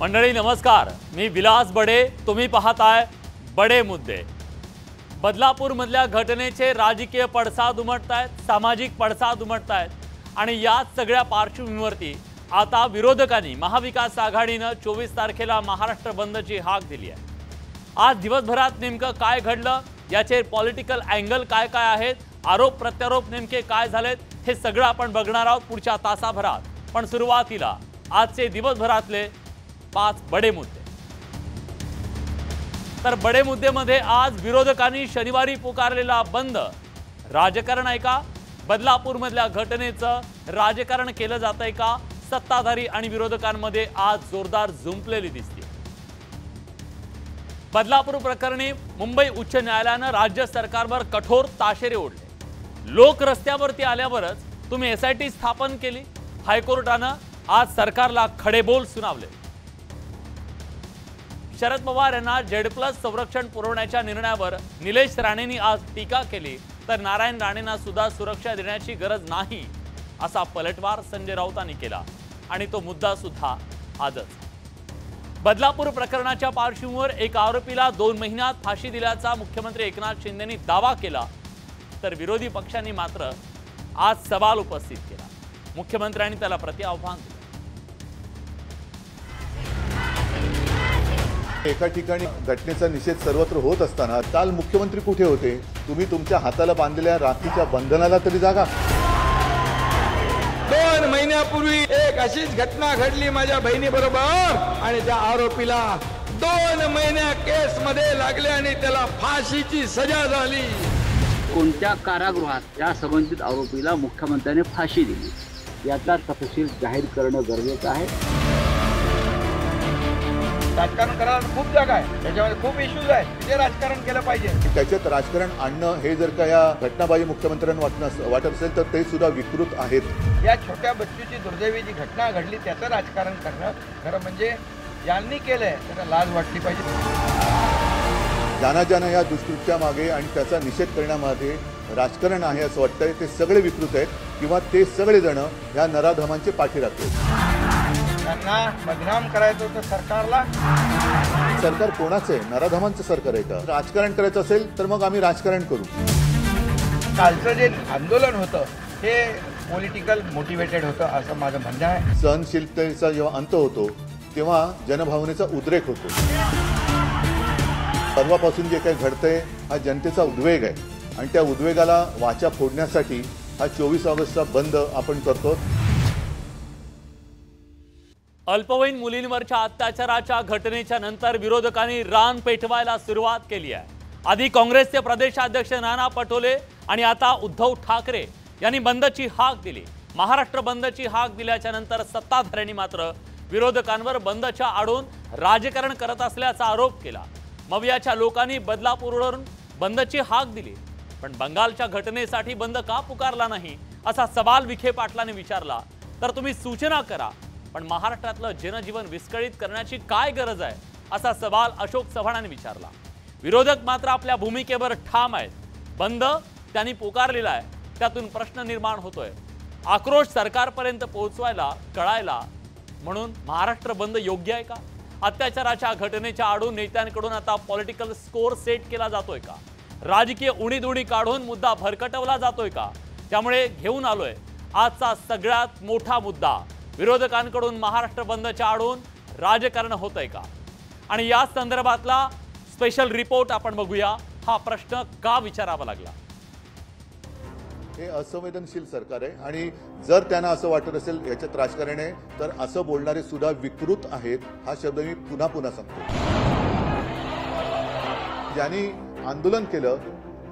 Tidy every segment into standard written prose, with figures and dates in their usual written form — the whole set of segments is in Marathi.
मंडळी नमस्कार, मी विलास बडे. तुम्ही पाहताय बडे मुद्दे. बदलापूर मधल्या घटनेचे राजकीय पडसाद उमटतायत, सामाजिक पडसाद उमटतायत आणि याच सगळ्या पार्श्वभूमीवरती आता विरोधकांनी महाविकास आघाडीने 24 तारखेला महाराष्ट्र बंदची हाक दिली आहे. आज दिवसभरात नेमकं काय घडलं, याचे पॉलिटिकल अँगल काय काय आहेत, आरोप प्रत्यारोप नेमके काय झालेत, हे सगळं आपण बघणार आहोत पुढच्या तासाभरात. पण सुरुवातीला आजचे दिवसभरातले 5 बडे मुद्दे. तर बडे मुद्देमध्ये आज विरोधकांनी शनिवारी पुकारलेला बंद राजकारण आहे का? बदलापूर मधल्या घटनेचं राजकारण केलं जातंय का? सत्ताधारी आणि विरोधकांमध्ये आज जोरदार झुंपलेली दिसते. बदलापूर प्रकरणी मुंबई उच्च न्यायालयाने राज्य सरकारवर कठोर ताशेरे ओढले. लोक रस्त्यावरती आल्यावरच तुम्ही एसआयटी स्थापन केली. हायकोर्टाने आज सरकारला खडेबोल सुनावले. शरद पवार यांना Z+ संरक्षण पुरवण्याच्या निर्णयावर निलेश राणेंनी आज टीका केली, तर नारायण राणेंना सुद्धा सुरक्षा देण्याची गरज नाही असा पलटवार संजय राऊतांनी केला आणि तो मुद्दा सुद्धा आजच. बदलापूर प्रकरणाच्या पार्श्वभूमीवर एक आरोपीला 2 महिन्यात फाशी दिल्याचा मुख्यमंत्री एकनाथ शिंदेंनी दावा केला, तर विरोधी पक्षांनी मात्र आज सवाल उपस्थित केला. मुख्यमंत्र्यांनी त्याला प्रतिआव्हान दिलं. एका ठिकाणी घटनेचा निषेध सर्वत्र होत असताना काल मुख्यमंत्री कुठे होते? तुम्ही तुमच्या हाताला बांधलेल्या राखीच्या बंधनाला तरी जागा. 2 महिन्यापूर्वी एक अशीच घटना घडली माझ्या बहिणीबरोबर आणि त्या आरोपीला 2 महिन्या केस मध्ये लागले आणि त्याला फाशीची सजा झाली. कोणत्या कारागृहात त्या संबंधित आरोपीला मुख्यमंत्र्यांनी फाशी दिली याचा तपशील जाहीर करणं गरजेचं आहे. राजकारण करायला खूप जागा आहे, त्याच्यामध्ये खूप इश्यूज आहेत, ते राजकारण केलं पाहिजे. त्याच्यात राजकारण आणणं हे जर का या घटनाबाजी मुख्यमंत्र्यांना वाटत असेल तर ते सुद्धा विकृत आहेत. या छोट्या बच्चूची दुर्दैवी जी घटना घडली त्याचं राजकारण करणं खरं म्हणजे यांनी केलंय त्याला लाज वाटली पाहिजे. ज्यांना या दुष्कृत्या मागे आणि त्याचा निषेध करण्यामध्ये राजकारण आहे असं वाटतंय ते सगळे विकृत आहेत किंवा ते सगळे जण या नराधमांचे पाठी राखतील. त्यांना बदनाम करायचं होतं सरकारला. सरकार कोणाचं आहे? नराधमांचं सरकार आहे का? राजकारण करायचं असेल तर मग आम्ही राजकारण करू. कालचं जे आंदोलन होतं हे पॉलिटिकल मोटिवेटेड होतं असं माझं म्हणणं आहे. सहनशीलतेचा जेव्हा अंत होतो तेव्हा जनभावनेचा उद्रेक होतो. परवापासून जे काही घडतंय हा जनतेचा उद्वेग आहे आणि त्या उद्वेगाला वाचा फोडण्यासाठी हा 24 ऑगस्टचा बंद आपण करतो. अल्पवयीन मुलींवरच्या अत्याचाराच्या घटनेच्या नंतर विरोधकांनी रान पेटवायला सुरुवात केली आहे. आधी काँग्रेसचे प्रदेशाध्यक्ष नाना पटोले आणि आता उद्धव ठाकरे यांनी बंदची हाक दिली. महाराष्ट्र बंदची हाक दिल्याच्या नंतर सत्ताधाऱ्यांनी मात्र विरोधकांवर बंदच्या आडून राजकारण करत असल्याचा आरोप केला. मवियाच्या लोकांनी बदलापूरवरून बंदची हाक दिली, पण बंगालच्या घटनेसाठी बंद का पुकारला नाही असा सवाल विखे पाटलांनी विचारला. तर तुम्ही सूचना करा, पण महाराष्ट्रातलं जनजीवन विस्कळीत करण्याची काय गरज आहे असा सवाल अशोक चव्हाणांनी विचारला. विरोधक मात्र आपल्या भूमिकेवर ठाम आहेत. बंद त्यांनी पुकारलेला आहे, त्यातून प्रश्न निर्माण होतोय. आक्रोश सरकारपर्यंत पोहोचवायला कळायला म्हणून महाराष्ट्र बंद योग्य आहे का? अत्याचाराच्या घटनेच्या आडून नेत्यांकडून आता पॉलिटिकल स्कोर सेट केला जातोय का? राजकीय उणीधुणी काढून मुद्दा भरकटवला जातोय का? त्यामुळे घेऊन आलोय आजचा सगळ्यात मोठा मुद्दा. विरोधकांकडून महाराष्ट्र बंदच्या आडून राजकारण होतंय का? आणि या संदर्भातला स्पेशल रिपोर्ट आपण बघूया. हा प्रश्न का विचारावा लागला? हे असंवेदनशील सरकार आहे आणि जर त्यांना असं वाटत असेल याच्यात राजकारण आहे तर असं बोलणारे सुद्धा विकृत आहेत. हा शब्द मी पुन्हा पुन्हा सांगतो. ज्यांनी आंदोलन केलं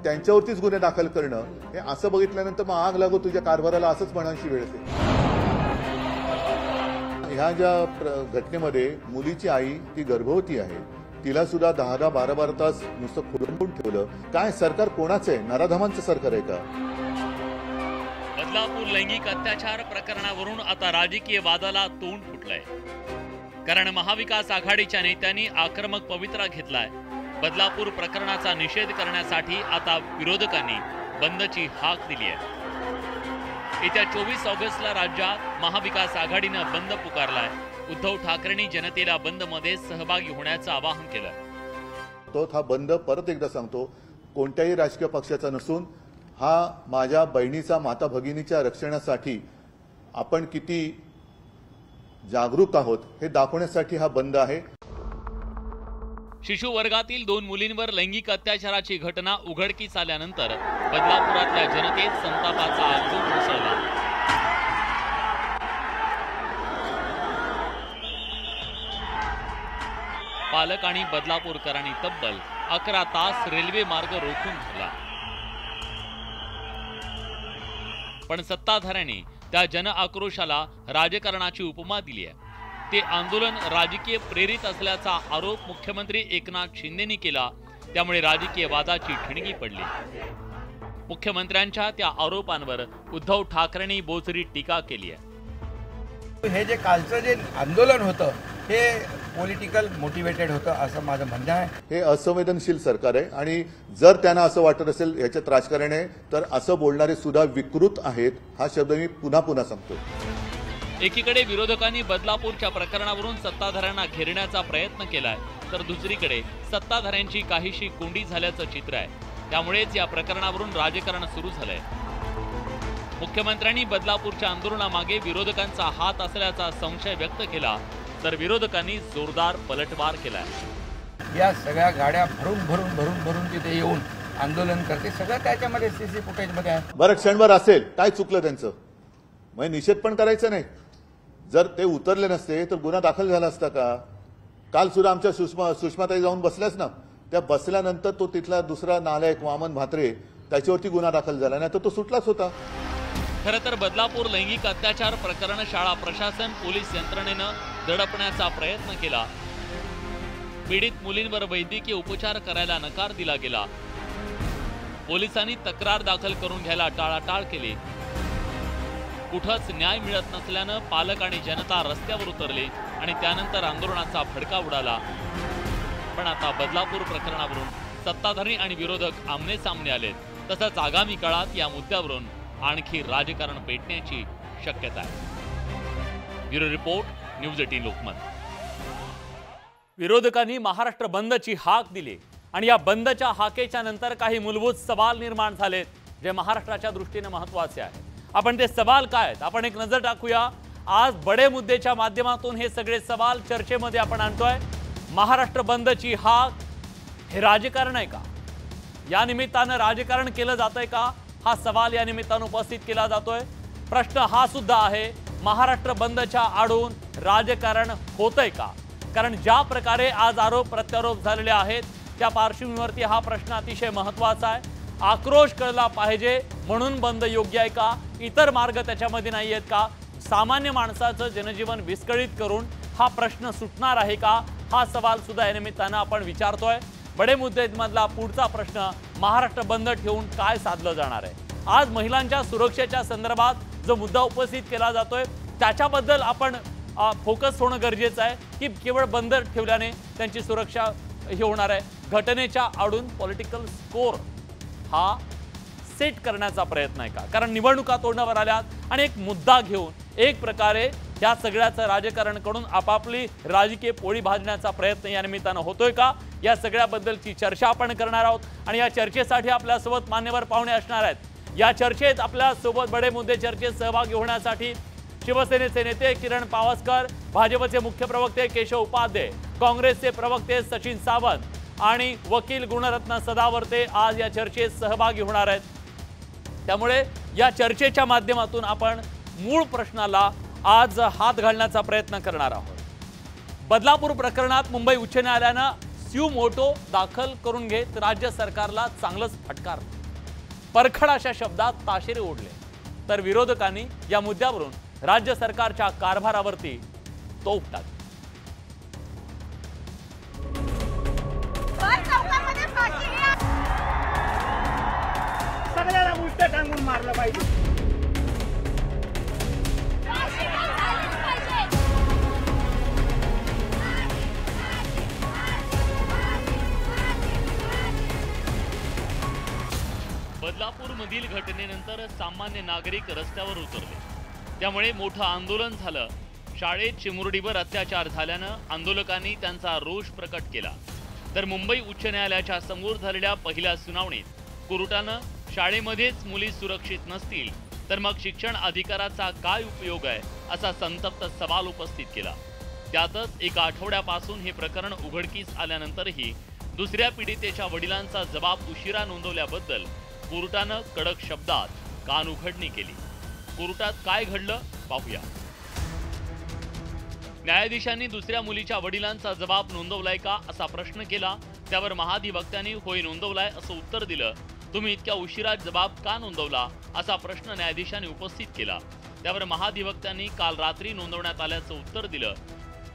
त्यांच्यावरतीच गुन्हे दाखल करणं हे असं बघितल्यानंतर मग आग लागो तुझ्या कारभाराला असंच म्हणायची वेळ येते. ह्या ज्या घटनेमध्ये मुलीची आई ती गर्भवती आहे, तिला सुद्धा 10-10, 12-12 तास नुसतं खोडून ठेवलं. काय सरकार कोणाचं आहे? नराधमांचं सरकार आहे का? बदलापूर लैंगिक अत्याचार प्रकरणावरून आता राजकीय वादाला तोंड फुटलंय, कारण महाविकास आघाडीच्या नेत्यांनी आक्रमक पवित्रा घेतलाय. बदलापूर प्रकरणाचा निषेध करण्यासाठी आता विरोधकांनी बंदची हाक दिली आहे. येत्या 24 ऑगस्टला राज्यात महाविकास आघाडीने बंद पुकारलाय. उद्धव ठाकरेंनी जनतेला बंदमध्ये सहभागी होण्याचं आवाहन केलं. तो हा बंद परत एकदा सांगतो कोणत्याही राजकीय पक्षाचा नसून हा माझ्या बहिणीचा माता भगिनीच्या रक्षणासाठी आपण किती जागरूक आहोत हे दाखवण्यासाठी हा बंद आहे. शिशु वर्गातील 2 मुलींवर लैंगिक अत्याचाराची घटना उघडकीस आल्यानंतर बदलापुरातल्या जनतेत संतापाचा आगोग उसळला. पालक आणि बदलापूरकरांनी तब्बल 11 तास रेल्वे मार्ग रोखून धरला. पण सत्ताधाऱ्यांनी त्या जन आक्रोशाला राजकारणाची उपमा दिली आहे. ते आंदोलन राजकीय प्रेरित असल्याचा आरोप मुख्यमंत्री एकनाथ शिंदेंनी केला. त्यामुळे राजकीय वादाची ठिणगी पडली. मुख्यमंत्र्यांच्या त्या आरोपांवर उद्धव ठाकरेंनी बोचरी टीका केली आहे. हे जे कालचं जे आंदोलन होतं हे पॉलिटिकल मोटिवेटेड होतं असं माझं म्हणणं आहे. हे असंवेदनशील सरकार आहे आणि जर त्यांना असं वाटत असेल याच्यात राजकारण आहे तर असं बोलणारे सुद्धा विकृत आहेत. हा शब्द मी पुन्हा पुन्हा सांगतो. एकीकडे विरोधकांनी बदलापूरच्या प्रकरणावरून सत्ताधाऱ्यांना घेरण्याचा प्रयत्न केलाय तर दुसरीकडे सत्ताधाऱ्यांची काहीशी कोंडी झाल्याचं चित्र आहे. त्यामुळेच या प्रकरणावरून राजकारण सुरू झालंय. मुख्यमंत्र्यांनी बदलापूरच्या आंदोलनामागे विरोधकांचा हात असल्याचा संशय व्यक्त केला तर विरोधकांनी जोरदार पलटवार केलाय. या सगळ्या गाड्या भरून तिथे येऊन आंदोलन करते सगळं त्याच्यामध्ये सीसी फुटेजमध्ये आहे. बरं क्षणभर असेल काय चुकलं त्यांचं म्हणजे निषेध पण करायचं नाही. जर ते उतरले नसते तर गुन्हा दाखल झाला असता का? काल सुद्धा आमच्या सुषमाताई जाऊन बसल्याच ना. त्या बसल्यानंतर तो तिथला दुसरा नालायक वामन म्हात्रे त्याच्यावरती गुन्हा दाखल झाला नाही तर तो सुटलाच होता. खरं तर बदलापूर लैंगिक अत्याचार प्रकरण शाळा प्रशासन पोलीस यंत्रणेनं दडपण्याचा प्रयत्न केला. पीडित मुलींवर वैद्यकीय उपचार करायला नकार दिला गेला. पोलिसांनी तक्रार दाखल करून घ्यायला टाळाटाळ केली. कुठंच न्याय मिळत नसल्यानं पालक आणि जनता रस्त्यावर उतरले आणि त्यानंतर आंदोलनाचा फडका उडाला. पण आता बदलापूर प्रकरणावरून सत्ताधारी आणि विरोधक आमने सामने आलेत. तसंच आगामी काळात या मुद्द्यावरून आणखी राजकारण पेटण्याची शक्यता आहे. Bureau report, news 18 Lokmat. विरोधकांनी महाराष्ट्र बंदची हाक दिली आणि या बंदच्या हाकेच्या नंतर काही मूलभूत सवाल निर्माण झालेत जे महाराष्ट्राच्या दृष्टीने महत्त्वाचे आहेत. आपण ते सवाल काय आहेत आपण एक नजर टाकूया. आज बडे मुद्देच्या माध्यमातून हे सगळे सवाल चर्चेमध्ये आपण आणतोय. महाराष्ट्र बंदची हाक हे राजकारण आहे का? या निमित्तानं राजकारण केलं जातंय का? हा सवाल या निमित्तानं उपस्थित केला जातोय. प्रश्न हा सुद्धा आहे महाराष्ट्र बंदच्या आडून राजकारण होतंय का? कारण ज्या प्रकारे आज आरोप प्रत्यारोप झालेले आहेत त्या पार्श्वभूमीवरती हा प्रश्न अतिशय महत्त्वाचा आहे. आक्रोश कळला पाहिजे म्हणून बंद योग्य आहे का? इतर मार्ग त्याच्यामध्ये नाही आहेत का? सामान्य माणसाचं जनजीवन विस्कळीत करून हा प्रश्न सुटणार आहे का? हा सवाल सुद्धा या निमित्तानं आपण विचारतोय. बडे मुद्देमधला पुढचा प्रश्न महाराष्ट्र बंद ठेवून काय साधलं जाणार आहे? आज महिलांच्या सुरक्षेच्या संदर्भात जो मुद्दा उपस्थित केला जातोय त्याच्याबद्दल आपण फोकस होणं गरजेचं आहे की केवळ बंद ठेवल्याने त्यांची सुरक्षा हे होणार आहे. घटनेच्या आडून पॉलिटिकल स्कोर हा सेट करण्याचा प्रयत्न आहे का? कारण निवडणुका तोंडावर आल्यात आणि एक मुद्दा घेऊन एक प्रकारे या सगळ्याचं राजकारण करून आपापली राजकीय पोळी भाजण्याचा प्रयत्न या निमित्तानं होतोय का? या सगळ्याबद्दलची चर्चा आपण करणार आहोत आणि या चर्चेसाठी आपल्यासोबत मान्यवर पाहुणे असणार आहेत. या चर्चेत आपल्यासोबत बडे मुद्दे चर्चेत सहभागी होण्यासाठी शिवसेनेचे नेते किरण पावसकर, भाजपचे मुख्य प्रवक्ते केशव उपाध्ये, काँग्रेसचे प्रवक्ते सचिन सावंत आणि वकील गुणरत्न सदावर्ते आज या चर्चेत सहभागी होणार आहेत. त्यामुळे या चर्चेच्या माध्यमातून आपण मूळ प्रश्नाला आज हात घालण्याचा प्रयत्न करणार आहोत. बदलापूर प्रकरणात मुंबई उच्च न्यायालयानं स्यू मोटो दाखल करून घेत राज्य सरकारला चांगलंच फटकारलं. परखड अशा शब्दात ताशेरे ओढले तर विरोधकांनी या मुद्द्यावरून राज्य सरकारच्या कारभारावरती तोफ टाकली. सगळ्याला उलट टांगून मारलं पाहिजे. बदलापूरमधील घटनेनंतर सामान्य नागरिक रस्त्यावर उतरले. त्यामुळे मोठं आंदोलन झालं. शाळेत चिमुरडीवर अत्याचार झाल्यानं आंदोलकांनी त्यांचा रोष प्रकट केला, तर मुंबई उच्च न्यायालयाच्या समोर झालेल्या पहिल्या सुनावणीत कोर्टानं शाळेमध्येच मुली सुरक्षित नसतील तर मग शिक्षण अधिकाराचा काय उपयोग आहे असा संतप्त सवाल उपस्थित केला। त्यातच एका आठवड्यापासून हे प्रकरण उघडकीस आल्यानंतरही दुसऱ्या पीडितेच्या वडिलांचा जबाब उशिरा नोंदवल्याबद्दल कोर्टानं कडक शब्दात कानउघडणी केली। कोर्टात काय घडलं पाहूया। न्यायाधीशांनी दुसऱ्या मुलीच्या वडिलांचा जबाब नोंदवलाय का असा प्रश्न केला, त्यावर महाधिवक्त्यांनी होय नोंदवलाय असं उत्तर दिलं। तुम्ही इतक्या उशिरा जबाब का नोंदवला असा प्रश्न न्यायाधीशांनी उपस्थित केला, त्यावर महाधिवक्त्यांनी काल रात्री नोंदवण्यात आल्याचं उत्तर दिलं।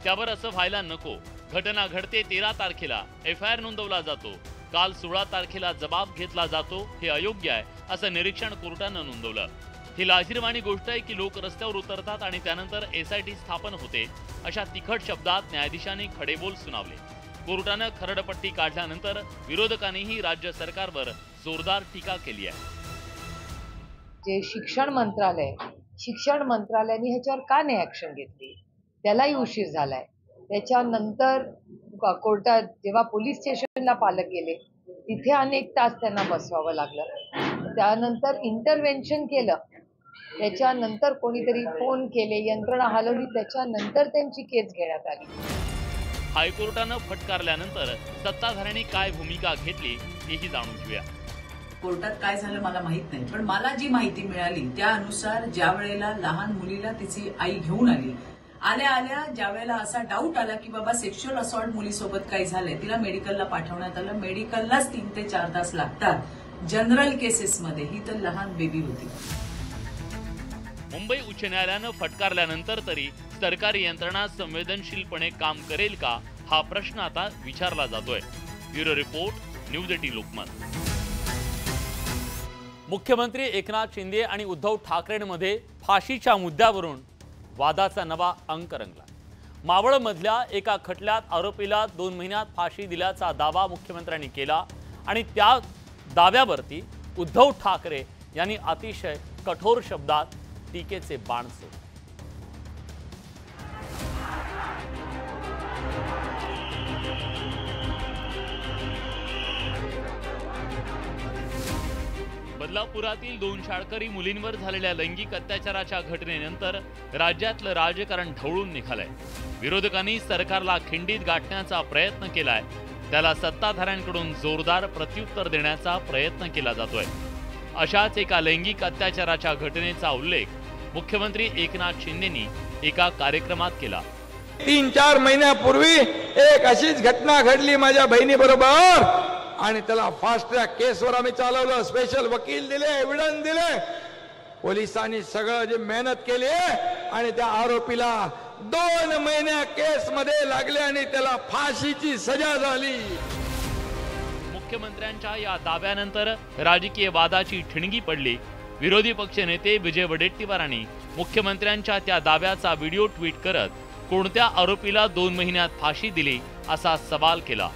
त्यावर असं व्हायला नको, घटना घडते 13 तारखेला FIR नोंदवला जातो, काल 16 तारखेला जबाब घेतला जातो, हे अयोग्य आहे असं निरीक्षण कोर्टानं नोंदवलं। ही लाजिरवाणी गोष्ट आहे की लोक रस्त्यावर उतरतात आणि त्यानंतर SIT स्थापन होते, अशा तिखट शब्दात न्यायाधीशांनी खडेबोल सुनावले। कोर्टानं खरडपट्टी काढल्यानंतर विरोधकांनीही राज्य सरकारवर जोरदार टीका केली आहे। जे शिक्षण मंत्रालयाने ह्याच्यावर का नाही ऍक्शन घेतली, त्यालाही उशीर झालाय। त्याच्यानंतर कोर्टात जेव्हा पोलीस स्टेशनला पालक गेले तिथे अनेक तास त्यांना बसवावं लागलं, त्यानंतर इंटरव्हेन्शन केलं, त्याच्यानंतर कोणीतरी फोन केले, यंत्रणा हलवली, त्याच्यानंतर त्यांची केस घेण्यात आली। हायकोर्टानं फटकारल्यानंतर सत्ताधाऱ्यांनी काय भूमिका घेतली हेही जाणून घेऊया। कोर्टात काय झालं मला माहित नाही, पण मला जी माहिती मिळाली त्यानुसार ज्या वेळेला लहान मुलीला तिची आई घेऊन आली, आल्या ज्या वेळेला असा डाऊट आला की बाबा सेक्शुअल असॉल्ट मुलीसोबत काही झालंय, तिला मेडिकलला पाठवण्यात आलं। मेडिकललाच 3 ते 4 तास लागतात जनरल केसेसमध्ये, ही तर लहान बेबी होती। मुंबई उच्च न्यायालयानं फटकारल्यानंतर तरी सरकारी यंत्रणा संवेदनशीलपणे काम करेल का हा प्रश्न आता विचारला जातोय। Bureau report, news 18 Lokmat. मुख्यमंत्री एकनाथ शिंदे आणि उद्धव ठाकरेंमध्ये फाशीच्या मुद्द्यावरून वादाचा नवा अंक रंगला। मावळमधल्या एका खटल्यात आरोपीला 2 महिन्यात फाशी दिल्याचा दावा मुख्यमंत्र्यांनी केला आणि त्या दाव्यावरती उद्धव ठाकरे यांनी अतिशय कठोर शब्दात टीकेचे बाण सोडले। बदलापुरातील 2 शाळकरी मुलींवर झालेल्या लैंगिक अत्याचाराच्या घटनेनंतर राज्यातलं राजकारण ढवळून निघालंय। विरोधकांनी सरकारला खिंडीत गाठण्याचा प्रयत्न केलाय, त्याला सत्ताधाऱ्यांकडून जोरदार प्रत्युत्तर देण्याचा प्रयत्न केला जातोय। अशाच एका लैंगिक अत्याचाराच्या घटनेचा उल्लेख मुख्यमंत्री एकनाथ शिंदेंनी एका कार्यक्रमात केला। 3-4 महिन्यापूर्वी एक अशीच घटना घडली माझ्या बहिणीबरोबर आणि त्याला फास्ट ट्रॅक केसवर आम्ही चालवलं, स्पेशल वकील दिले, एव्हिडन्स दिले, पोलिसांनी सगळं जे मेहनत केली आणि त्या आरोपीला 2 महिन्या केसमध्ये लागले आणि त्याला फाशीची सजा झाली। मुख्यमंत्र्यांच्या या दाव्यानंतर राजकीय वादाची ठिणगी पडली। विरोधी पक्षनेते विजय वडेट्टीवारांनी मुख्यमंत्र्यांच्या त्या दाव्याचा व्हिडिओ ट्विट करत कोणत्या आरोपीला 2 महिन्यात फाशी दिली असा सवाल केला।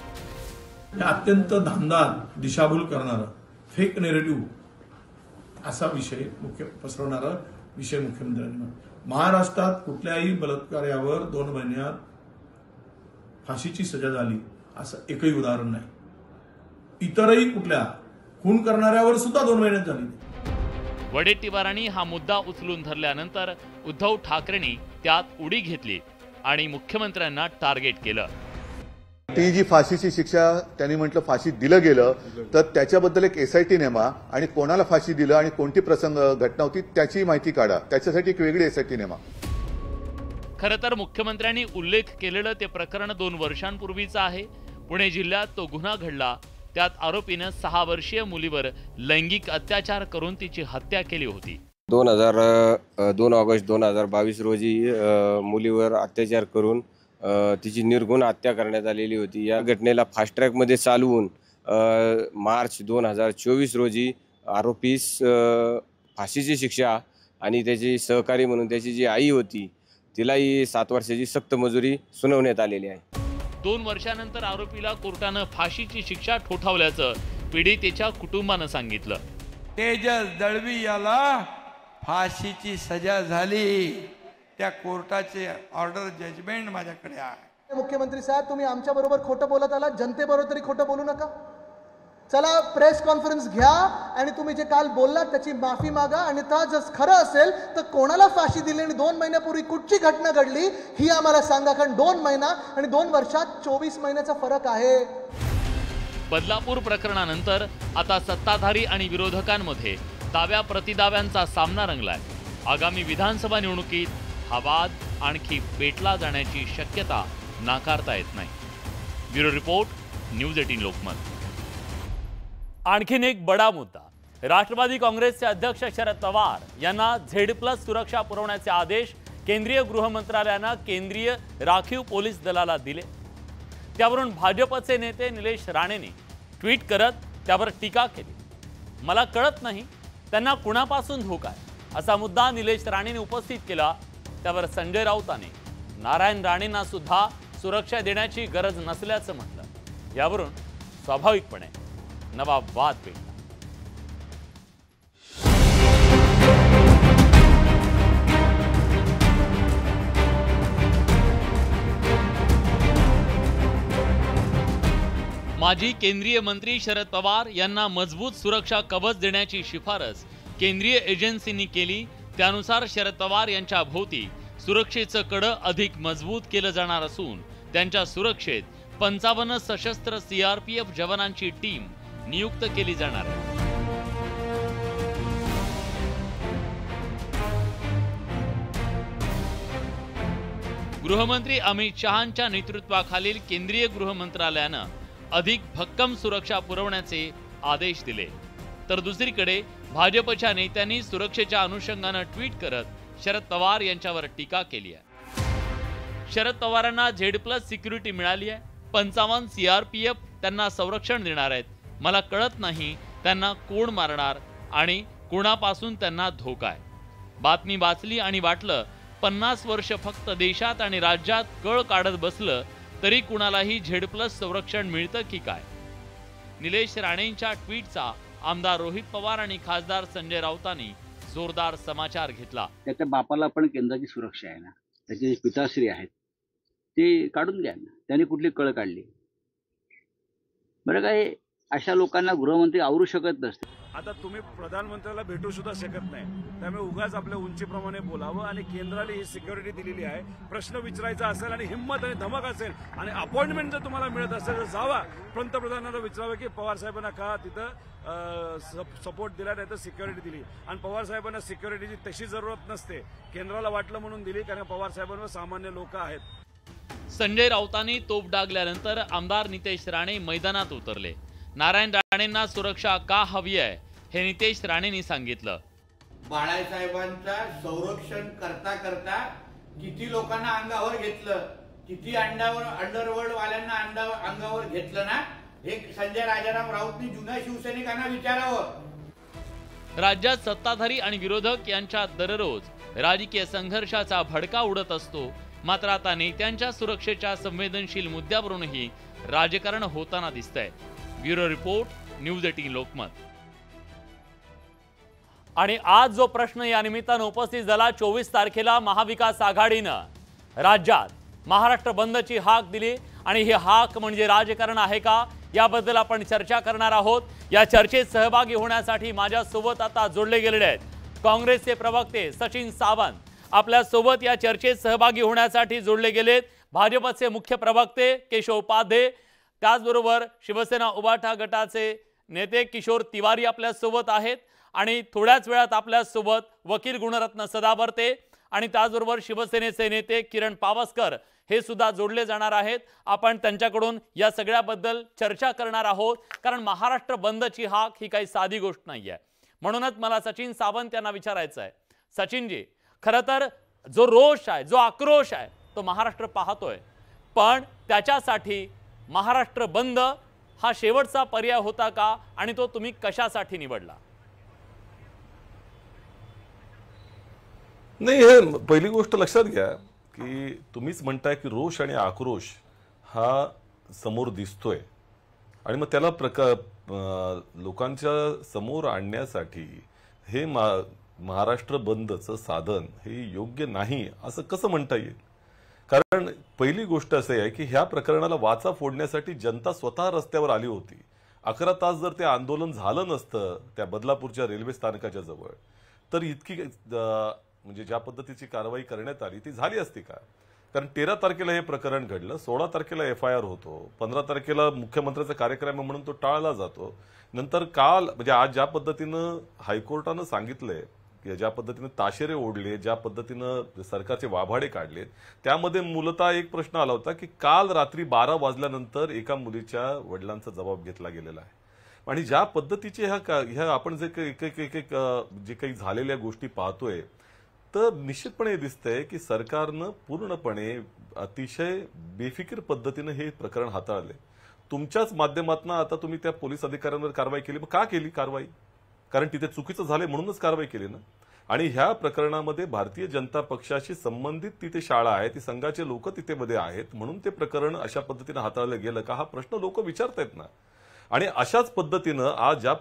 अत्यंत धांदार, दिशाभूल करणारा, फेक नेरेटिव्ह असा विषय पसरवणारा विषय मुख्यमंत्र्यांनी महाराष्ट्रात कुठल्याही बलात्कार्यावर 2 महिन्यात फाशीची सजा झाली असं एकही उदाहरण नाही। इतरही कुठल्या खून करणाऱ्यावर सुद्धा 2 महिन्यात झाली। वडेट्टीवारांनी हा मुद्दा उचलून धरल्यानंतर उद्धव ठाकरेंनी त्यात उडी घेतली आणि मुख्यमंत्र्यांना टार्गेट केलं। ती जी फाशीची शिक्षा त्यांनी म्हटलं फाशी दिलं गेलं तर त्याच्याबद्दल एक SIT नेमा आणि कोणाला फाशी दिलं आणि कोणती प्रसंग घटना होती त्याची माहिती काढा, त्याच्यासाठी एक वेगळी SIT नेमा। खरं तर मुख्यमंत्र्यांनी उल्लेख केलेलं ते प्रकरण 2 वर्षांपूर्वीचं आहे। पुणे जिल्ह्यात तो गुन्हा घडला, त्यात आरोपीनं 6 वर्षीय मुलीवर लैंगिक अत्याचार करून तिची हत्या केली होती। 2 ऑगस्ट 2022 रोजी मुलीवर अत्याचार करून तिची निर्गुण हत्या करण्यात आलेली होती। या घटनेला फास्ट ट्रॅकमध्ये चालवून मार्च 2024 रोजी आरोपीस फाशीची शिक्षा आणि त्याची सहकारी म्हणून त्याची जी आई होती तिलाही 7 वर्षाची सक्त मजुरी सुनावण्यात आलेली आहे। 2 वर्षानंतर आरोपीला कोर्टानं फाशीची शिक्षा ठोठावल्याचं पीडितेच्या कुटुंबानं सांगितलं। तेजस दळवी याला फाशीची सजा झाली, त्या कोर्टाचे ऑर्डर जजमेंट माझ्याकडे आहे. मुख्यमंत्री साहेब, तुम्ही आमच्या बरोबर खोटं बोलत आला, जनतेबरोबर तरी खोटं बोलू नका. चला प्रेस कॉन्फरन्स घ्या आणि तुम्ही जे काल बोललात त्याची माफी मागा, आणि जर खरं असेल तर कोणाला फाशी दिली आणि 2 महिन्यापूर्वी कुठची घटना घडली ही आम्हाला सांगा, कारण 2 महिना आणि 2 वर्षात 24 महिन्याचा फरक आहे. बदलापूर प्रकरणानंतर आता सत्ताधारी आणि विरोधकांमध्ये दाव्या प्रतिदाव्यांचा सामना रंगलाय. आगामी विधानसभा निवडणुकीत हा वाद आणखी पेटला जाण्याची शक्यता नाकारता येत नाही. Bureau report, news 18 Lokmat. आणखीन एक बडा मुद्दा. राष्ट्रवादी काँग्रेसचे अध्यक्ष शरद पवार यांना Z+ सुरक्षा पुरवण्याचे आदेश केंद्रीय गृह मंत्रालयानं केंद्रीय राखीव पोलीस दलाला दिले. त्यावरून भाजपचे नेते निलेश राणेंनी ट्विट करत त्यावर टीका केली. मला कळत नाही त्यांना कुणापासून धोका आहे असा मुद्दा निलेश राणेंनी उपस्थित केला. त्यावर संजय राऊतांनी नारायण राणेंना सुद्धा सुरक्षा देण्याची गरज नसल्याचं म्हटलं. यावरून स्वाभाविकपणे नवा वाद पेटला. माजी केंद्रीय मंत्री शरद पवार यांना मजबूत सुरक्षा कवच देण्याची शिफारस केंद्रीय एजन्सींनी केली. त्यानुसार शरद पवार यांच्या भोवती सुरक्षेचं कडं अधिक मजबूत केलं जाणार असून त्यांच्या सुरक्षेत 55 सशस्त्र CRPF जवानांची टीम नियुक्त केली जाणार आहे. गृहमंत्री अमित शहांच्या नेतृत्वाखालील केंद्रीय गृह मंत्रालयानं अधिक भक्कम सुरक्षा पुरवण्याचे आदेश दिले. तर दुसरीकडे भाजपच्या नेत्यांनी सुरक्षेच्या अनुषंगानं ट्विट करत शरद पवार यांच्यावर टीका केली आहे. शरद पवारांना Z+ सिक्युरिटी मिळाली आहे. 55 CRPF त्यांना संरक्षण देणार आहेत. मला कळत नाही त्यांना कोण मारणार आणि कोणापासून त्यांना धोका आहे. बातमी वाचली आणि वाटलं 50 वर्ष फक्त देशात आणि राज्यात कळ काढत बसलं तरी कुणालाही Z+ संरक्षण मिळतं की काय. निलेश राणेंच्या ट्विटचा आमदार रोहित पवार आणि खासदार संजय राऊतांनी जोरदार समाचार घेतला. त्याच्या बापाला पण केंद्राची सुरक्षा आहे ना, त्याचे पिताश्री आहेत ते काढून घ्या ना. त्यांनी कुठली कळ काढली बरं काय. अशा लोकांना गृहमंत्री आवरू शकत नसते. आता तुम्ही प्रधानमंत्र्याला भेटू सुद्धा शकत नाही, त्यामुळे उगाच आपल्या उंचीप्रमाणे बोलावं. आणि केंद्राने ही सिक्युरिटी दिलेली आहे. प्रश्न विचारायचा असेल आणि हिंमत आणि धमक असेल आणि अपॉइंटमेंट जर तुम्हाला मिळत असेल तर जावा पंतप्रधानांना विचारावं की पवार साहेबांना का तिथं सपोर्ट दिला, नाही तर सिक्युरिटी दिली. आणि पवार साहेबांना सिक्युरिटीची तशी जरूरत नसते, केंद्राला वाटलं म्हणून दिली, कारण पवार साहेबांवर सामान्य लोक आहेत. संजय राऊतांनी तोफ डागल्यानंतर आमदार नितेश राणे मैदानात उतरले. नारायण राणेंना सुरक्षा का हवी आहे हे नितेश राणेंनी सांगितलं. बाळासाहेबांचा संरक्षण करता करता किती लोकांना अंगावर घेतलं, किती अंडरवर्ल्ड वाल्यांना अंगावर घेतलं ना, हे संजय राजाराम राऊतनी जुन्या शिवसैनिकांना विचारावं. राज्यात सत्ताधारी आणि विरोधक यांच्यात दररोज राजकीय संघर्षाचा भडका उडत असतो. मात्र आता नेत्यांच्या सुरक्षेच्या संवेदनशील मुद्द्यावरूनही राजकारण होताना दिसतंय. Bureau report, news 18 Lokmat. आणि आज जो प्रश्न या निमित्तानं उपस्थित झाला, 24 तारखेला महाविकास आघाडीनं राज्यात महाराष्ट्र बंदची हाक दिली आणि ही हाक म्हणजे राजकारण आहे का, याबद्दल आपण चर्चा करणार आहोत. या चर्चेत सहभागी होण्यासाठी माझ्यासोबत आता जोडले गेलेले आहेत काँग्रेसचे प्रवक्ते सचिन सावंत. आपल्या सोबत या चर्चेत सहभागी होण्यासाठी जोडले गेलेत भाजपचे मुख्य प्रवक्ते केशव उपाध्ये, त्याचबरोबर शिवसेना उभाटा गटाचे नेते किशोर तिवारी आपल्या सोबत आहेत आणि थोड्याच वेळात आपल्या सोबत वकील गुणरत्न सदावर्ते आणि त्याचबरोबर शिवसेनेचे नेते किरण पावसकर हे सुद्धा जोडले जाणार आहेत. आपण त्यांच्याकडून या सगळ्याबद्दल चर्चा करणार आहोत, कारण महाराष्ट्र बंदची हाक ही काही साधी गोष्ट नाही आहे. म्हणूनच मला सचिन सावंत यांना विचारायचं आहे, सचिनजी, खरं तर जो रोष आहे, जो आक्रोश आहे तो महाराष्ट्र पाहतोय, पण त्याच्यासाठी महाराष्ट्र बंद हा शेवटचा पर्याय होता का आणि तो तुम्ही कशासाठी निवडला? नाही, हे पहिली गोष्ट लक्षात घ्या की तुम्हीच म्हणताय की रोष आणि आक्रोश हा समोर दिसतोय आणि मग त्याला लोकांच्या समोर आणण्यासाठी हे महाराष्ट्र बंदचं साधन हे योग्य नाही असं कसं म्हणता येईल? कारण पहिली गोष्ट असं आहे की ह्या प्रकरणाला वाचा फोडण्यासाठी जनता स्वतः रस्त्यावर आली होती. 11 तास जर ते आंदोलन झालं नसतं त्या बदलापूरच्या रेल्वे स्थानकाच्या जवळ, तर इतकी म्हणजे ज्या पद्धतीची कारवाई करण्यात आली ती झाली असती का? कारण 13 तारखेला हे प्रकरण घडलं, 16 तारखेला FIR होतो, 15 तारखेला मुख्यमंत्र्याचा कार्यक्रम म्हणून तो टाळला जातो. नंतर काल म्हणजे आज ज्या पद्धतीनं हायकोर्टानं सांगितलंय, ज्या पद्धतीने ताशेरे ओढले, ज्या पद्धतीनं सरकारचे वाभाडे काढले, त्यामध्ये मूलतः एक प्रश्न आला होता की काल रात्री 12 वाजल्यानंतर एका मुलीच्या वडिलांचा जबाब घेतला गेलेला आहे. आणि ज्या पद्धतीचे ह्या आपण जे जे काही झालेल्या गोष्टी पाहतोय, तर निश्चितपणे दिसतंय की सरकारनं पूर्णपणे अतिशय बेफिकीर पद्धतीने हे प्रकरण हाताळले. तुमच्याच माध्यमातून आता तुम्ही त्या पोलीस अधिकाऱ्यांवर कारवाई केली. मग का केली कारवाई? कारण तिथे चुकीचं झालंय म्हणूनच कारवाई केली ना. आणि ह्या प्रकरणामध्ये भारतीय जनता पक्षाशी संबंधित तिथे शाळा आहे, ती संघाचे लोक तिथे मध्ये आहेत म्हणून ते प्रकरण अशा पद्धतीने हाताळलं गेलं का, हा प्रश्न लोक विचारतायत ना. आणि अशाच पद्धतीनं आज ज्या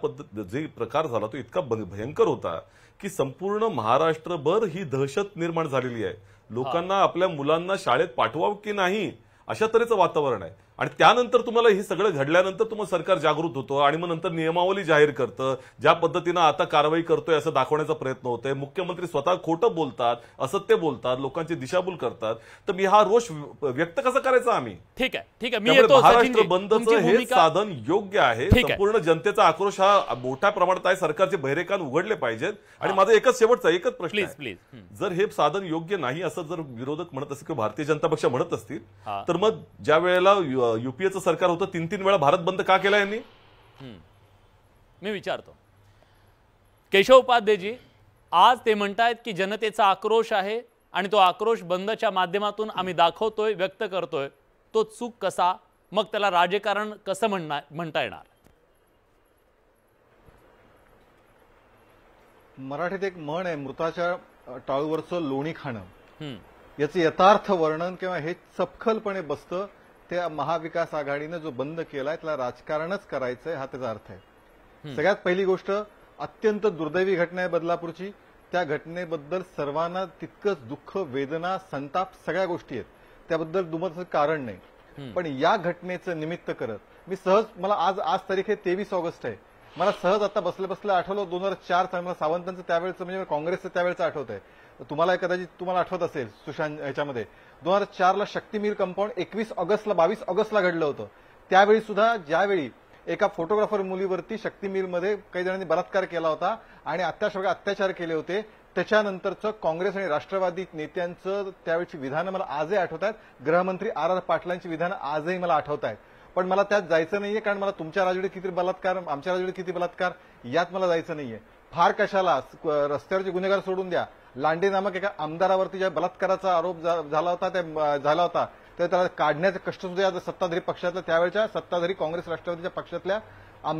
जे प्रकार झाला तो इतका भयंकर होता की संपूर्ण महाराष्ट्रभर ही दहशत निर्माण झालेली आहे. लोकांना आपल्या मुलांना शाळेत पाठवावं की नाही अशा तऱ्हेचं वातावरण आहे. आणि त्यानंतर तुम्हाला हे सगळं घडल्यानंतर तुम्हाला सरकार जागृत होतं आणि मग नंतर नियमावली जाहीर करतं, ज्या पद्धतीनं आता कारवाई करतोय असं दाखवण्याचा प्रयत्न होतोय. मुख्यमंत्री स्वतः खोटं बोलतात, असत्य बोलतात, लोकांची दिशाभूल करतात. तर मी हा रोष व्यक्त कसा करायचा आम्ही? ठीक आहे मी येतो. महाराष्ट्र बंदचं हे साधन योग्य आहे. संपूर्ण जनतेचा आक्रोश हा मोठ्या प्रमाणात आहे. सरकारचे बहिरे कान उघडले पाहिजेत. आणि माझा एकच प्रश्न आहे, प्लीज जर हे साधन योग्य नाही असं जर विरोधक म्हणत असतील किंवा भारतीय जनता पक्ष म्हणत असतील, तर मग ज्या वेळेला युपीएचं सरकार होतं 3-3 वेळा भारत बंद का केला यांनी? मी विचारतो. केशव उपाध्येजी, आज ते म्हणतायत की जनतेचा आक्रोश आहे आणि तो आक्रोश बंदच्या माध्यमातून आम्ही दाखवतोय, व्यक्त करतोय. तो चूक कसा? मग त्याला राजकारण कसं म्हणता येणार? मराठीत एक म्हण आहे, मृताच्या टाळूवरचं लोणी खाणं. याचं यथार्थ वर्णन किंवा हे सपखलपणे बसतं त्या महाविकास आघाडीने जो बंद केलाय त्याला राजकारणच करायचंय, हा त्याचा अर्थ आहे. सगळ्यात पहिली गोष्ट, अत्यंत दुर्दैवी घटना आहे बदलापूरची. त्या घटनेबद्दल सर्वांना तितकंच दुःख, वेदना, संताप सगळ्या गोष्टी आहेत, त्याबद्दल दुमतचं कारण नाही. पण या घटनेचं निमित्त करत मी सहज, मला आज तारीख आहे 23 ऑगस्ट आहे, मला सहज आता बसल्या आठवलं 2004 मला सावंतांचं त्यावेळेचं म्हणजे काँग्रेसचं त्यावेळेचं आठवत आहे. तुम्हाला कदाचित तुम्हाला आठवत असेल सुशांत ह्याच्यामध्ये 2004ला शक्ती मिल कंपाऊंड 22 ऑगस्टला घडलं होतं. त्यावेळी सुद्धा ज्यावेळी एका फोटोग्राफर मुलीवरती शक्ती मिलमध्ये काही जणांनी बलात्कार केला होता आणि अत्याचार केले होते, त्याच्यानंतरचं काँग्रेस आणि राष्ट्रवादी नेत्यांचं त्यावेळची विधानं मला आजही आठवत आहेत. गृहमंत्री R पाटलांची विधानं आजही मला आठवत आहेत. पण मला त्यात जायचं नाहीये, कारण मला तुमच्या राजवटीत किती बलात्कार, आमच्या राजवटीत किती बलात्कार, यात मला जायचं नाहीये. फार कशाला, रस्त्यावरचे गुन्हेगार सोडून द्या. लांडे नामक एका आमदारावरती ज्या बलात्काराचा आरोप झाला होता तर त्याला काढण्याचे कष्ट सुद्धा सत्ताधारी पक्षातल्या, त्यावेळच्या सत्ताधारी काँग्रेस राष्ट्रवादीच्या पक्षातल्या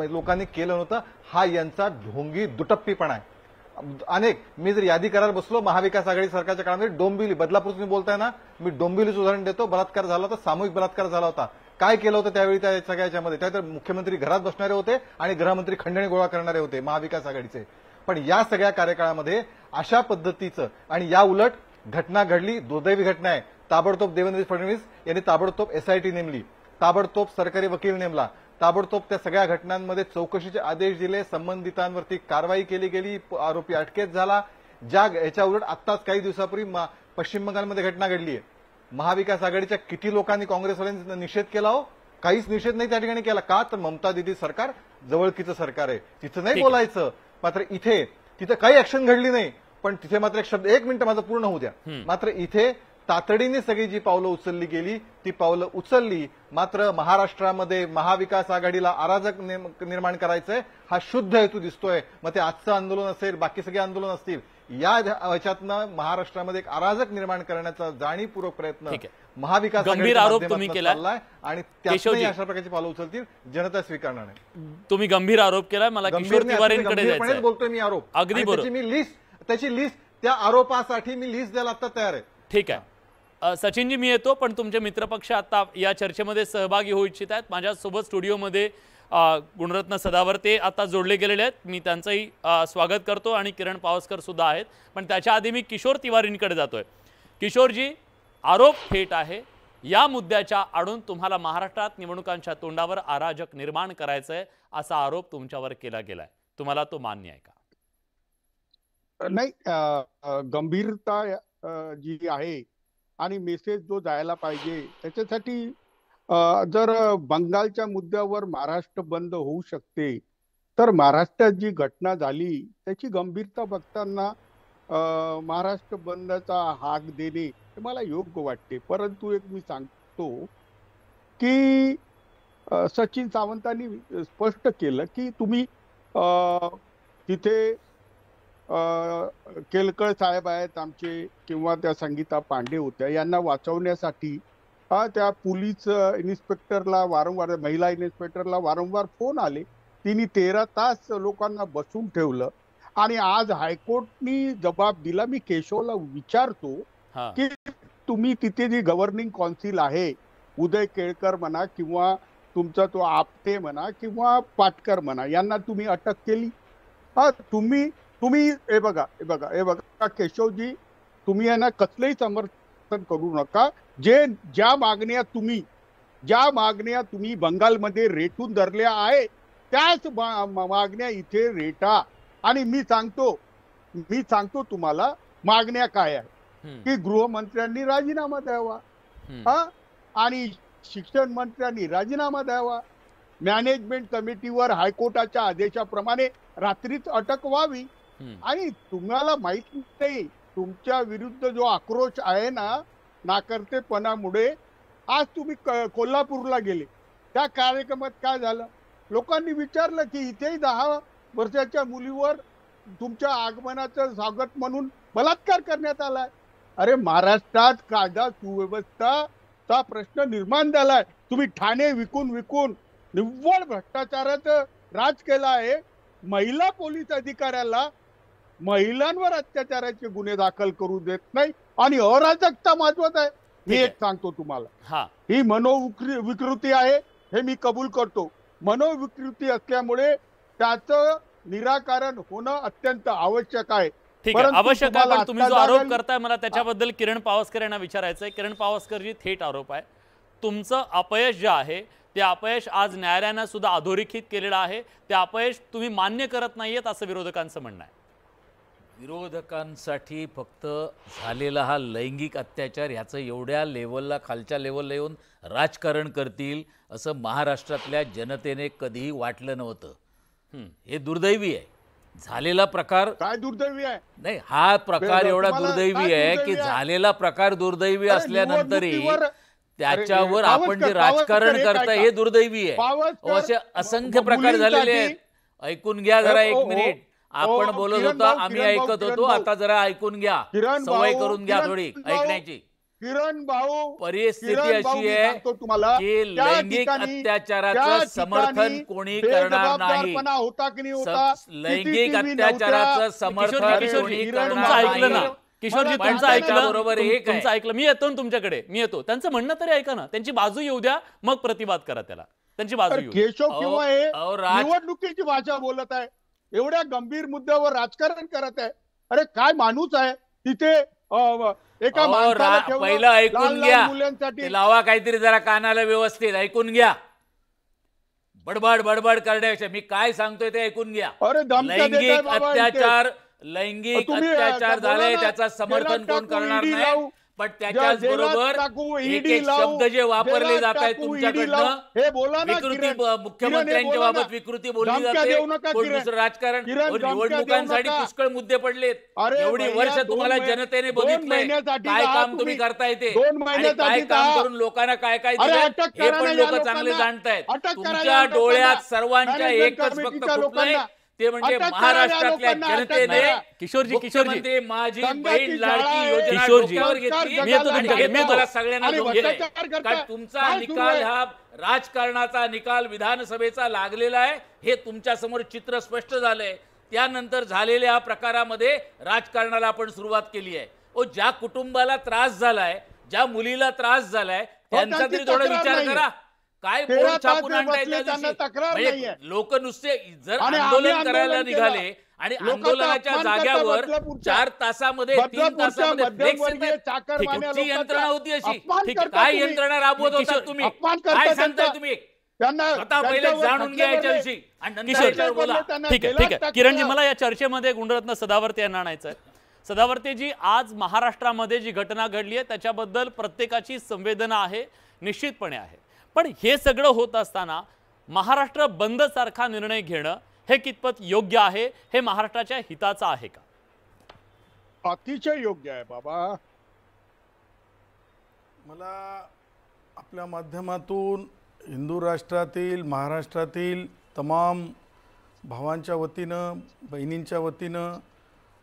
लोकांनी केलं नव्हतं. हा यांचा ढोंगी दुटप्पीपणा आहे. अनेक, मी जर यादी करायला बसलो महाविकास आघाडी सरकारच्या काळामध्ये, डोंबिवली, बदलापूर तुम्ही बोलताय ना, मी डोंबिवलीचं उदाहरण देतो. बलात्कार झाला होता, सामूहिक बलात्कार झाला होता. काय केलं होतं त्यावेळी त्या सगळ्याच्यामध्ये? त्यातर मुख्यमंत्री घरात बसणारे होते आणि गृहमंत्री खंडणी गोळा करणारे होते महाविकास आघाडीचे. पण या सगळ्या कार्यकाळामध्ये अशा पद्धतीचं, आणि या उलट घटना घडली, दुर्दैवी घटना आहे. ताबडतोब देवेंद्र फडणवीस यांनी ताबडतोब SIT नेमली, ताबडतोब सरकारी वकील नेमला, ताबडतोब त्या सगळ्या घटनांमध्ये चौकशीचे आदेश दिले, संबंधितांवरती कारवाई केली गेली, आरोपी अटकेत झाला. याच्या उलट आत्ताच काही दिवसापूर्वी पश्चिम बंगालमध्ये घटना घडली आहे. महाविकास आघाडीच्या किती लोकांनी, काँग्रेसवाल्यांनी निषेध केला हो? काहीच निषेध नाही त्या ठिकाणी केला. का? तर ममता दिदी सरकार जवळकीचं सरकार आहे, तिथं नाही बोलायचं. मात्र तिथं काही ऍक्शन घडली नाही, पण तिथे मात्र एक शब्द, 1 मिनिट माझं पूर्ण होऊ द्या. मात्र इथे तातडीने सगळी जी पावलं उचलली गेली ती पावलं उचलली. मात्र महाराष्ट्रामध्ये महाविकास आघाडीला अराजक निर्माण करायचंय हा शुद्ध हेतू दिसतोय. मग ते आजचं आंदोलन असेल, बाकी सगळे आंदोलन असतील, या ह्याच्यातनं महाराष्ट्रामध्ये एक अराजक निर्माण करण्याचा जाणीवपूर्वक प्रयत्न महाविकास गंभीर आरोप तुम्ही केलाय आणि त्यातूनही अशा प्रकारची पावलं उचलतील, जनता स्वीकारणार नाही. तुम्ही गंभीर आरोप केलाय. मला किशोर तिवारींकडे जायचंय. बोलतोय मी आरोप, अगदी बरोबर. त्याची लिस्ट त्या आरोपासाठी मी लिस्ट द्यायला आता तयार आहे. ठीक आहे सचिनजी, मी येतो, पण तुमचे मित्रपक्ष आता या चर्चेमध्ये सहभागी होऊ इच्छित आहेत. माझ्यासोबत स्टुडिओमध्ये गुणरत्न सदावर ते आता जोडले गेलेले आहेत. मी त्यांचंही स्वागत करतो आणि किरण पावसकर सुद्धा आहेत. पण त्याच्या आधी मी किशोर तिवारींकडे जातोय. किशोरजी, आरोप थेट आहे. या मुद्द्याच्या आडून तुम्हाला महाराष्ट्रात निवडणुकांच्या तोंडावर अराजक निर्माण करायचंय असा आरोप तुमच्यावर केला गेलाय. तुम्हाला तो मान्य आहे का? नाही, गंभीरता जी आहे आणि मेसेज जो जायला पाहिजे त्याच्यासाठी जर बंगालच्या मुद्द्यावर महाराष्ट्र बंद होऊ शकते, तर महाराष्ट्रात जी घटना झाली त्याची गंभीरता बघताना महाराष्ट्र बंदचा हाक देणे हे मला योग्य वाटते. परंतु एक मी सांगतो की सचिन सावंतांनी स्पष्ट केलं की तुम्ही तिथे केलकर साहेब आहेत आमचे किंवा त्या संगीता पांडे होत्या, यांना वाचवण्यासाठी त्या पोलीस इन्स्पेक्टरला वारंवार, महिला इन्स्पेक्टरला वारंवार फोन आले. तिने 13 तास लोकांना बसून ठेवलं आणि आज हायकोर्टनी जबाब दिला. मी केशवला विचारतो की तुम्ही तिथे जी गव्हर्निंग काउन्सिल आहे, उदय केळकर म्हणा किंवा तुमचा तो आपटे म्हणा किंवा पाटकर म्हणा, यांना तुम्ही अटक केली? तुम्ही हे बघा केशवजी, तुम्ही यांना कसलंही समर्थन करू नका. ज्या मागण्या तुम्ही बंगालमध्ये रेटून धरल्या आहे त्याच मागण्या इथे रेटा. आणि मी सांगतो तुम्हाला मागण्या काय आहे की गृहमंत्र्यांनी राजीनामा द्यावा, आणि शिक्षण मंत्र्यांनी राजीनामा द्यावा, मॅनेजमेंट कमिटीवर हायकोर्टाच्या आदेशाप्रमाणे रात्रीच अटक व्हावी. आणि तुम्हाला माहित नाही, तुमच्या विरुद्ध जो आक्रोश आहे ना नाकर्तेपणामुळे, आज तुम्ही कोल्हापूरला गेले, त्या कार्यक्रमात काय झालं? लोकांनी विचारलं की इथेही 10 वर्षाच्या मुलीवर तुमच्या आगमनाचं स्वागत म्हणून बलात्कार करण्यात आलाय. अरे महाराष्ट्रात कायदा सुव्यवस्थाचा प्रश्न निर्माण झालाय. तुम्ही ठाणे विकून निव्वळ भ्रष्टाचाराचं राज केला आहे. महिला पोलीस अधिकाऱ्याला महिलांवर अत्याचाराचे गुन्हे दाखल करू देत नाही आणि अराजकता माजवत आहे. मी एक सांगतो तुम्हाला, ही मनोविकृती आहे, हे मी कबूल करतो. मनोविकृती असल्यामुळे त्याचं निराकरण होणं अत्यंत आवश्यक आहे. ठीक आहे, आवश्यक आहे. पण तुम्ही जो आरोप करताय मला त्याच्याबद्दल किरण पावसकर यांना विचारायचं आहे. किरण पावसकरजी, थेट आरोप आहे तुमचं अपयश जे आहे ते अपयश आज न्यायालयानं सुद्धा अधोरेखित केलेलं आहे. ते अपयश तुम्ही मान्य करत नाहीयेत असं विरोधकांचं म्हणणं आहे. विरोधकांसाठी फक्त झालेला हा लैंगिक अत्याचार ह्याचं एवढ्या लेवलला, खालच्या लेवलला येऊन राजकारण करतील असं महाराष्ट्रातल्या जनतेने कधीही वाटलं नव्हतं. हे दुर्दैवी आहे. झालेला प्रकार काय दुर्दैवी आहे? नाही, हा प्रकार एवढा दुर्दैवी आहे की झालेला प्रकार दुर्दैवी असल्यानंतरही त्याच्यावर आपण जे राजकारण करताय हे दुर्दैवी आहे. असे असंख्य प्रकार झालेले आहेत. ऐकून घ्या जरा, 1 मिनिट. आपण बोलत होता, आम्ही ऐकत होतो, आता जरा ऐकून घ्या, सवय करून घ्या थोडी ऐकण्याची. किरण भाऊ, परिस्थिती अशी आहे की लैंगिक अत्याचाराचं समर्थन कोणी करणार नाही. लैंगिक अत्याचाराचं समर्थन कोणी करणार नाही. किशोरजी, तुमचं ऐकलं बरोबर, तुमचं ऐकलं. मी येतो ना तुमच्याकडे, मी येतो. त्यांचं म्हणणं तरी ऐका ना, त्यांची बाजू येऊ द्या, मग प्रतिवाद करा त्याला. त्यांची बाजू येऊ. केशव किंवा हे निवडणुकीची भाषा बोलत आहे, एवढ्या गंभीर मुद्द्यावर राजकारण करत आहे. अरे काय माणूस आहे तिथे? एका माणसाला पहिलं ऐकून घ्या, लावा काहीतरी जरा कानाला व्यवस्थित ऐकून घ्या. बडबड करण्यापेक्षा मी काय सांगतोय ते ऐकून घ्या. लैंगिक अत्याचार झाले त्याचं समर्थन कोण करणार नाही, पण त्याच्याच बरोबर एक शब्द जे वापरले जात आहेत तुमच्याकडनं, विकृती, मुख्यमंत्र्यांच्या बाबत विकृती बोलली जाते, कोण दुसरं राजकारण. निवडणुकांसाठी पुष्कळ मुद्दे पडलेत. एवढी वर्ष तुम्हाला जनतेने बघितलंय काय काम तुम्ही करताय ते, आणि काय काम करून लोकांना काय काय दिलं हे पण लोक चांगले जाणतायत. तुमच्या डोळ्यात सर्वांच्या एकच फक्त फुटलंय, ते म्हणजे महाराष्ट्रातल्या जनतेने मुख्यमंत्री माझी बहीण लाडकी योजना सगळ्यांना तुमचा निकाल हा राजकारणाचा निकाल विधानसभेचा लागलेला आहे. हे तुमच्या समोर चित्र स्पष्ट झालंय. त्यानंतर झालेल्या या प्रकारामध्ये राजकारणाला आपण सुरुवात केली आहे. ज्या कुटुंबाला त्रास झालाय, ज्या मुलीला त्रास झालाय, त्यांचा तरी थोडा विचार करा. काय 13 बोर्ड तास छापून ते आणताय बसले, त्या त्यांना दिवशी? तक्रार म्हणजे नाहीये. लोक नुसते जर आणि आम्ही आंदोलन आंदोलन करायला केलं. निघाले आणि लोकांचा आंदोलनाच्या अपमान करता जाग्यावर बदलापूरच्या. 4 तासामध्ये 3 बदलापूरच्या तासामध्ये फ्लेक्स मध्यमवर्गीय येतात. चाकरमान्या कुठची यंत्रणा लोकांचा होती अशी? अपमान ठीक आहे. करता काय तुम्ही. यंत्रणा राबवत होता तुम्ही? अपमान करता काय सांगताय त्यांचा. तुम्ही? त्यांना स्वतः पहिले त्यांच्यावर जाणून घ्या खटले भरले. याच्याविषयी आणि नंतर किशोर, याच्यावर बोला. ठीक आहे किरणजी, मला या चर्चेमध्ये गुणरत्न सदावर्ते यांना आणायचं आहे. सदावर्तेजी, आज महाराष्ट्रामध्ये जी घटना घडली आहे त्याच्याबद्दल प्रत्येकाची संवेदना आहे, निश्चितपणे आहे. पण हे सगळं होत असताना महाराष्ट्र बंद सारखा निर्णय घेणं हे कितपत योग्य आहे? हे महाराष्ट्राच्या हिताचं आहे का? अतिशय योग्य आहे बाबा. मला आपल्या माध्यमातून हिंदू राष्ट्रातील, महाराष्ट्रातील तमाम भावांच्या वतीनं, बहिणींच्या वतीनं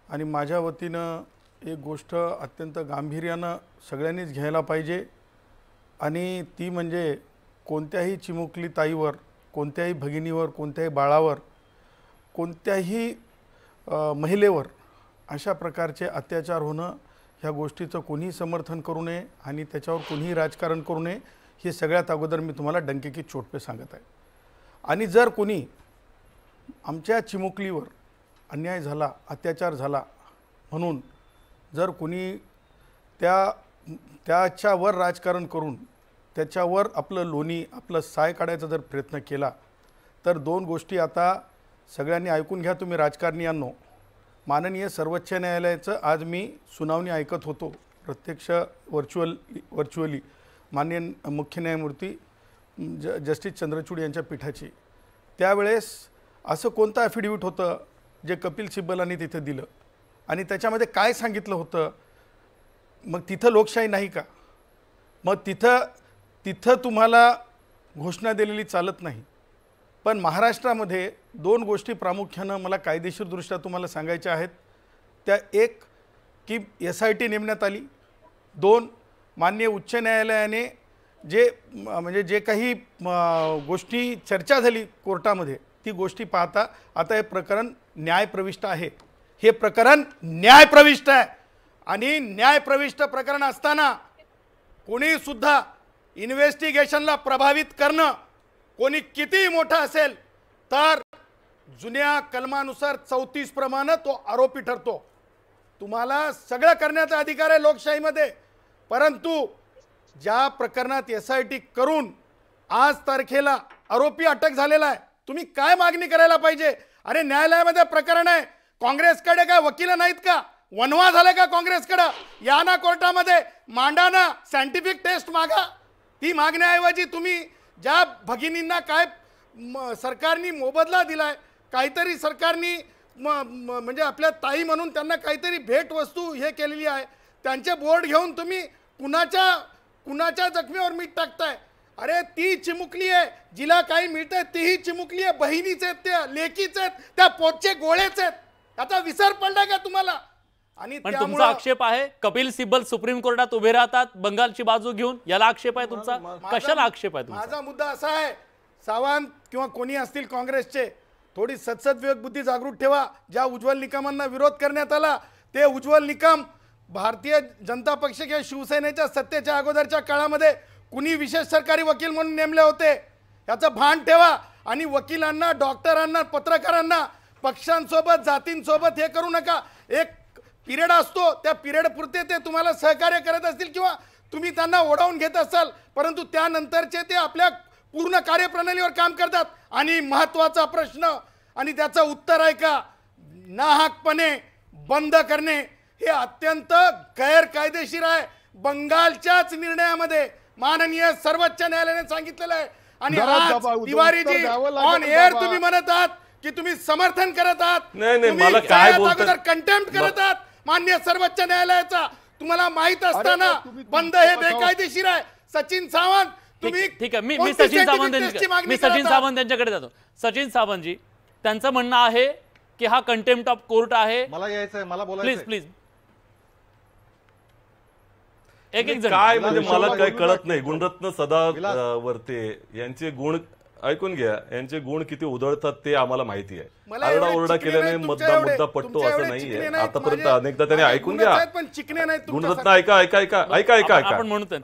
आणि माझ्या वतीनं एक गोष्ट अत्यंत गांभीर्यानं सगळ्यांनीच घ्यायला पाहिजे. आणि ती म्हणजे कोणत्याही चिमुकली ताईवर, कोणत्याही भगिनीवर, कोणत्याही बाळावर, कोणत्याही महिलेवर अशा प्रकारचे अत्याचार होणं, ह्या गोष्टीचं कोणीही समर्थन करू नये आणि त्याच्यावर कोणीही राजकारण करू नये, हे सगळ्यात अगोदर मी तुम्हाला डंके की चोट पे सांगत आहे. आणि जर कोणी आमच्या चिमुकलीवर अन्याय झाला, अत्याचार झाला म्हणून जर कोणी त्याच्यावर राजकारण करून त्याच्यावर आपलं लोणी, आपलं साय काढायचा जर प्रयत्न केला तर 2 गोष्टी आता सगळ्यांनी ऐकून घ्या तुम्ही राजकारणीयांनो. माननीय सर्वोच्च न्यायालयाचं आज मी सुनावणी ऐकत होतो, प्रत्यक्ष व्हर्च्युअली माननीय मुख्य न्यायमूर्ती जस्टिस चंद्रचूड यांच्या पीठाची. त्यावेळेस असं कोणतं ॲफिडेविट होतं जे कपिल सिब्बलांनी तिथे दिलं आणि त्याच्यामध्ये काय सांगितलं होतं? मग तिथं लोकशाही नाही का? मग तिथं तुम्हाला घोषणा दिलेली चालत नाही. पण महाराष्ट्रामध्ये 2 गोष्टी प्रामुख्यानं मला कायदेशीरदृष्ट्या तुम्हाला सांगायच्या आहेत. त्या एक की SIT नेमण्यात आली, 2 माननीय उच्च न्यायालयाने जे काही गोष्टी चर्चा झाली कोर्टामध्ये ती गोष्टी पाहता आता हे प्रकरण न्यायप्रविष्ट आहे. हे प्रकरण न्यायप्रविष्ट आहे आणि न्यायप्रविष्ट प्रकरण असताना कोणी सुद्धा इन्व्हेस्टिगेशनला प्रभावित करणं, कोणी किती मोठा असेल तर जुन्या कलमानुसार 34 प्रमाणे तो आरोपी ठरतो. तुम्हाला सगळं करण्याचा अधिकार आहे लोकशाहीमध्ये. परंतु ज्या प्रकरणात SIT करून आज तारखेला आरोपी अटक झालेला आहे, तुम्ही काय मागणी करायला पाहिजे? अरे न्यायालयामध्ये प्रकरण आहे, काँग्रेसकडे काय वकील नाहीत का? वनवा झालं का काँग्रेसकडे? या ना कोर्टामध्ये मांडा ना, सायंटिफिक टेस्ट मागा. ती मागण्याऐवजी तुम्ही ज्या भगिनींना काय सरकारने मोबदला दिलाय, काहीतरी सरकारने म्हणजे आपल्या ताई म्हणून त्यांना काहीतरी भेटवस्तू हे केलेली आहे, त्यांचे बोर्ड घेऊन तुम्ही कुणाच्या जखमीवर मीठ टाकताय. अरे ती चिमुकली आहे, जिला काही मिळतंय तीही चिमुकली आहे, बहिणीच आहेत, त्या लेकीच आहेत, त्या पोटचे गोळेच आहेत. आता विसर पडला का तुम्हाला? आणि पण तुमचा आक्षेप आहे कपिल सिब्बल सुप्रीम कोर्टात उभे राहतात बंगालची बाजू घेऊन, याला आक्षेप आहे तुमचा? कशाला आक्षेप आहे तुमचा? माझा मुद्दा असा आहे, सावंत किंवा कोणी असतील काँग्रेसचे, थोडी सत्सद विवेक बुद्धी जागृत ठेवा. ज्या उज्ज्वल निकमांना विरोध करण्यात आला ते उज्ज्वल निकम भारतीय जनता पक्ष किंवा शिवसेनेच्या सत्तेच्या अगोदरच्या काळामध्ये कुणी विशेष सरकारी वकील म्हणून नेमले होते, याचं भान ठेवा. आणि वकिलांना, डॉक्टरांना, पत्रकारांना पक्षांसोबत, जातींसोबत हे करू नका. एक पिरियड असतो, त्या पिरियड पुरते ते तुम्हाला सहकार्य करत असतील किंवा तुम्ही त्यांना ओढावून घेत असाल, परंतु त्यानंतरचे ते आपल्या पूर्ण कार्यप्रणालीवर काम करतात. आणि महत्त्वाचा प्रश्न आणि त्याचं उत्तर आहे का, नाहकपणे बंद करणे हे अत्यंत गैरकायदेशीर आहे. बंगालच्याच निर्णयामध्ये माननीय सर्वोच्च न्यायालयाने सांगितलेलं आहे. आणि आज तिवारीजी ऑन एअर तुम्ही म्हणत आहात की तुम्ही समर्थन करत आहात, नाही मला काय बोलतात, कंटेम्प्ट करत आहात माननीय सर्वोच्च न्यायालयाचा. तुम्हाला माहित असताना बंद हे बेकायदेशीर आहे. सचिन सावंत तुम्ही ठीक आहे, मी सचिन सावंत यांच्याकडे जातो. सचिन सावंतजी, त्यांचं म्हणणं आहे की हा कंटेम्प्ट ऑफ कोर्ट आहे. मला यायचं आहे, मला बोलायचं. प्लीज एक काय म्हणजे मला काय कळत नाही. गुणरत्न सदावर्ते यांचे गुण ऐकून घ्या, यांचे गुण किती उधळतात ते आम्हाला माहिती आहे. आरडाओरडा केल्याने मुद्दा पटतो असं नाहीये. आतापर्यंत अनेकदा त्याने ऐकून घ्या. गुणरत्न ऐका ऐका ऐका ऐका ऐका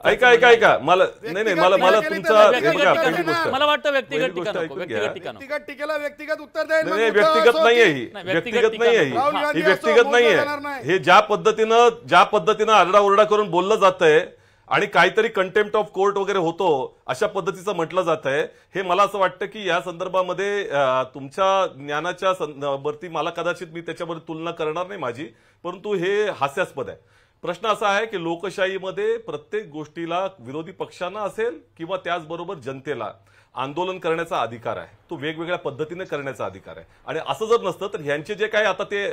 ऐका ऐका ऐका मला नाही मला तुमचा पहिली गोष्ट मला वाटतं व्यक्तिगत व्यक्तिगत उत्तर द्यायला नाही, व्यक्तिगत नाहीये ही, व्यक्तिगत नाहीये ही व्यक्तिगत नाहीये. हे ज्या पद्धतीनं आरडाओरडा करून बोललं जातंय आणि काहीतरी कंटेम्प्ट ऑफ कोर्ट वगैरे होतो अशा पद्धतीचं म्हटलं जात आहे, हे मला असं वाटतं की या संदर्भामध्ये तुमच्या ज्ञानाच्या वरती मला कदाचित मी त्याच्यावर तुलना करणार नाही माझी, परंतु हे हास्यास्पद आहे. प्रश्न असा आहे की लोकशाहीमध्ये प्रत्येक गोष्टीला विरोधी पक्षांना असेल किंवा त्याचबरोबर जनतेला आंदोलन करण्याचा अधिकार आहे, तो वेगवेगळ्या पद्धतीने करण्याचा अधिकार आहे. आणि असं जर नसतं तर ह्यांचे जे काही आता ते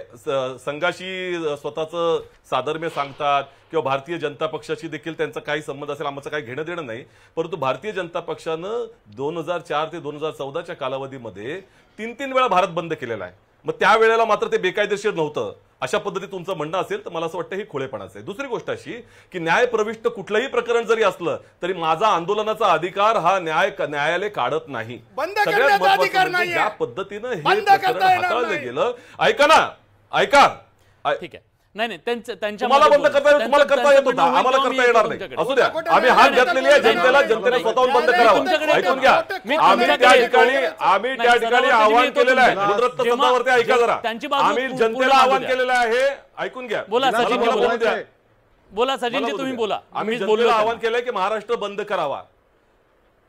संघाशी स्वतःचं साधर्म्य सांगतात किंवा भारतीय जनता पक्षाशी देखील त्यांचा काही संबंध असेल, आमचं काही घेणं देणं नाही, परंतु भारतीय जनता पक्षानं 2004 ते 2014च्या कालावधीमध्ये 3 वेळा भारत बंद केलेला आहे. मग त्यावेळेला मात्र ते बेकायदेशीर नव्हतं अशा पद्धतीत तुमचं म्हणणं असेल तर मला असं वाटतं हे खुळेपणाचं आहे. दुसरी गोष्ट अशी की न्यायप्रविष्ट कुठलंही प्रकरण जरी असलं तरी माझा आंदोलनाचा अधिकार हा न्यायालय काढत नाही. सगळ्यात महत्त्वाचं म्हणजे ज्या पद्धतीनं हे प्रकरण हाताळलं गेलं. ऐका ना, ऐका, ठीक आहे. नाही त्यांच्या तुम्हाला बंद करता येईल, तुम्हाला करता येत होता, आम्हाला करता येणार नाही. असू द्या, आम्ही हात घातलेली आहे जनतेने स्वतःहून बंद करावं. ऐकून घ्या, आम्ही त्या ठिकाणी आवाहन केलेलं आहे. गुणरत्न सत्तावरती ऐका जरा, आम्ही जनतेला आवाहन केलेलं आहे. ऐकून घ्या, बोला सचिनजी तुम्ही बोला. आम्ही जनतेला आवाहन केलंय की महाराष्ट्र बंद करावा.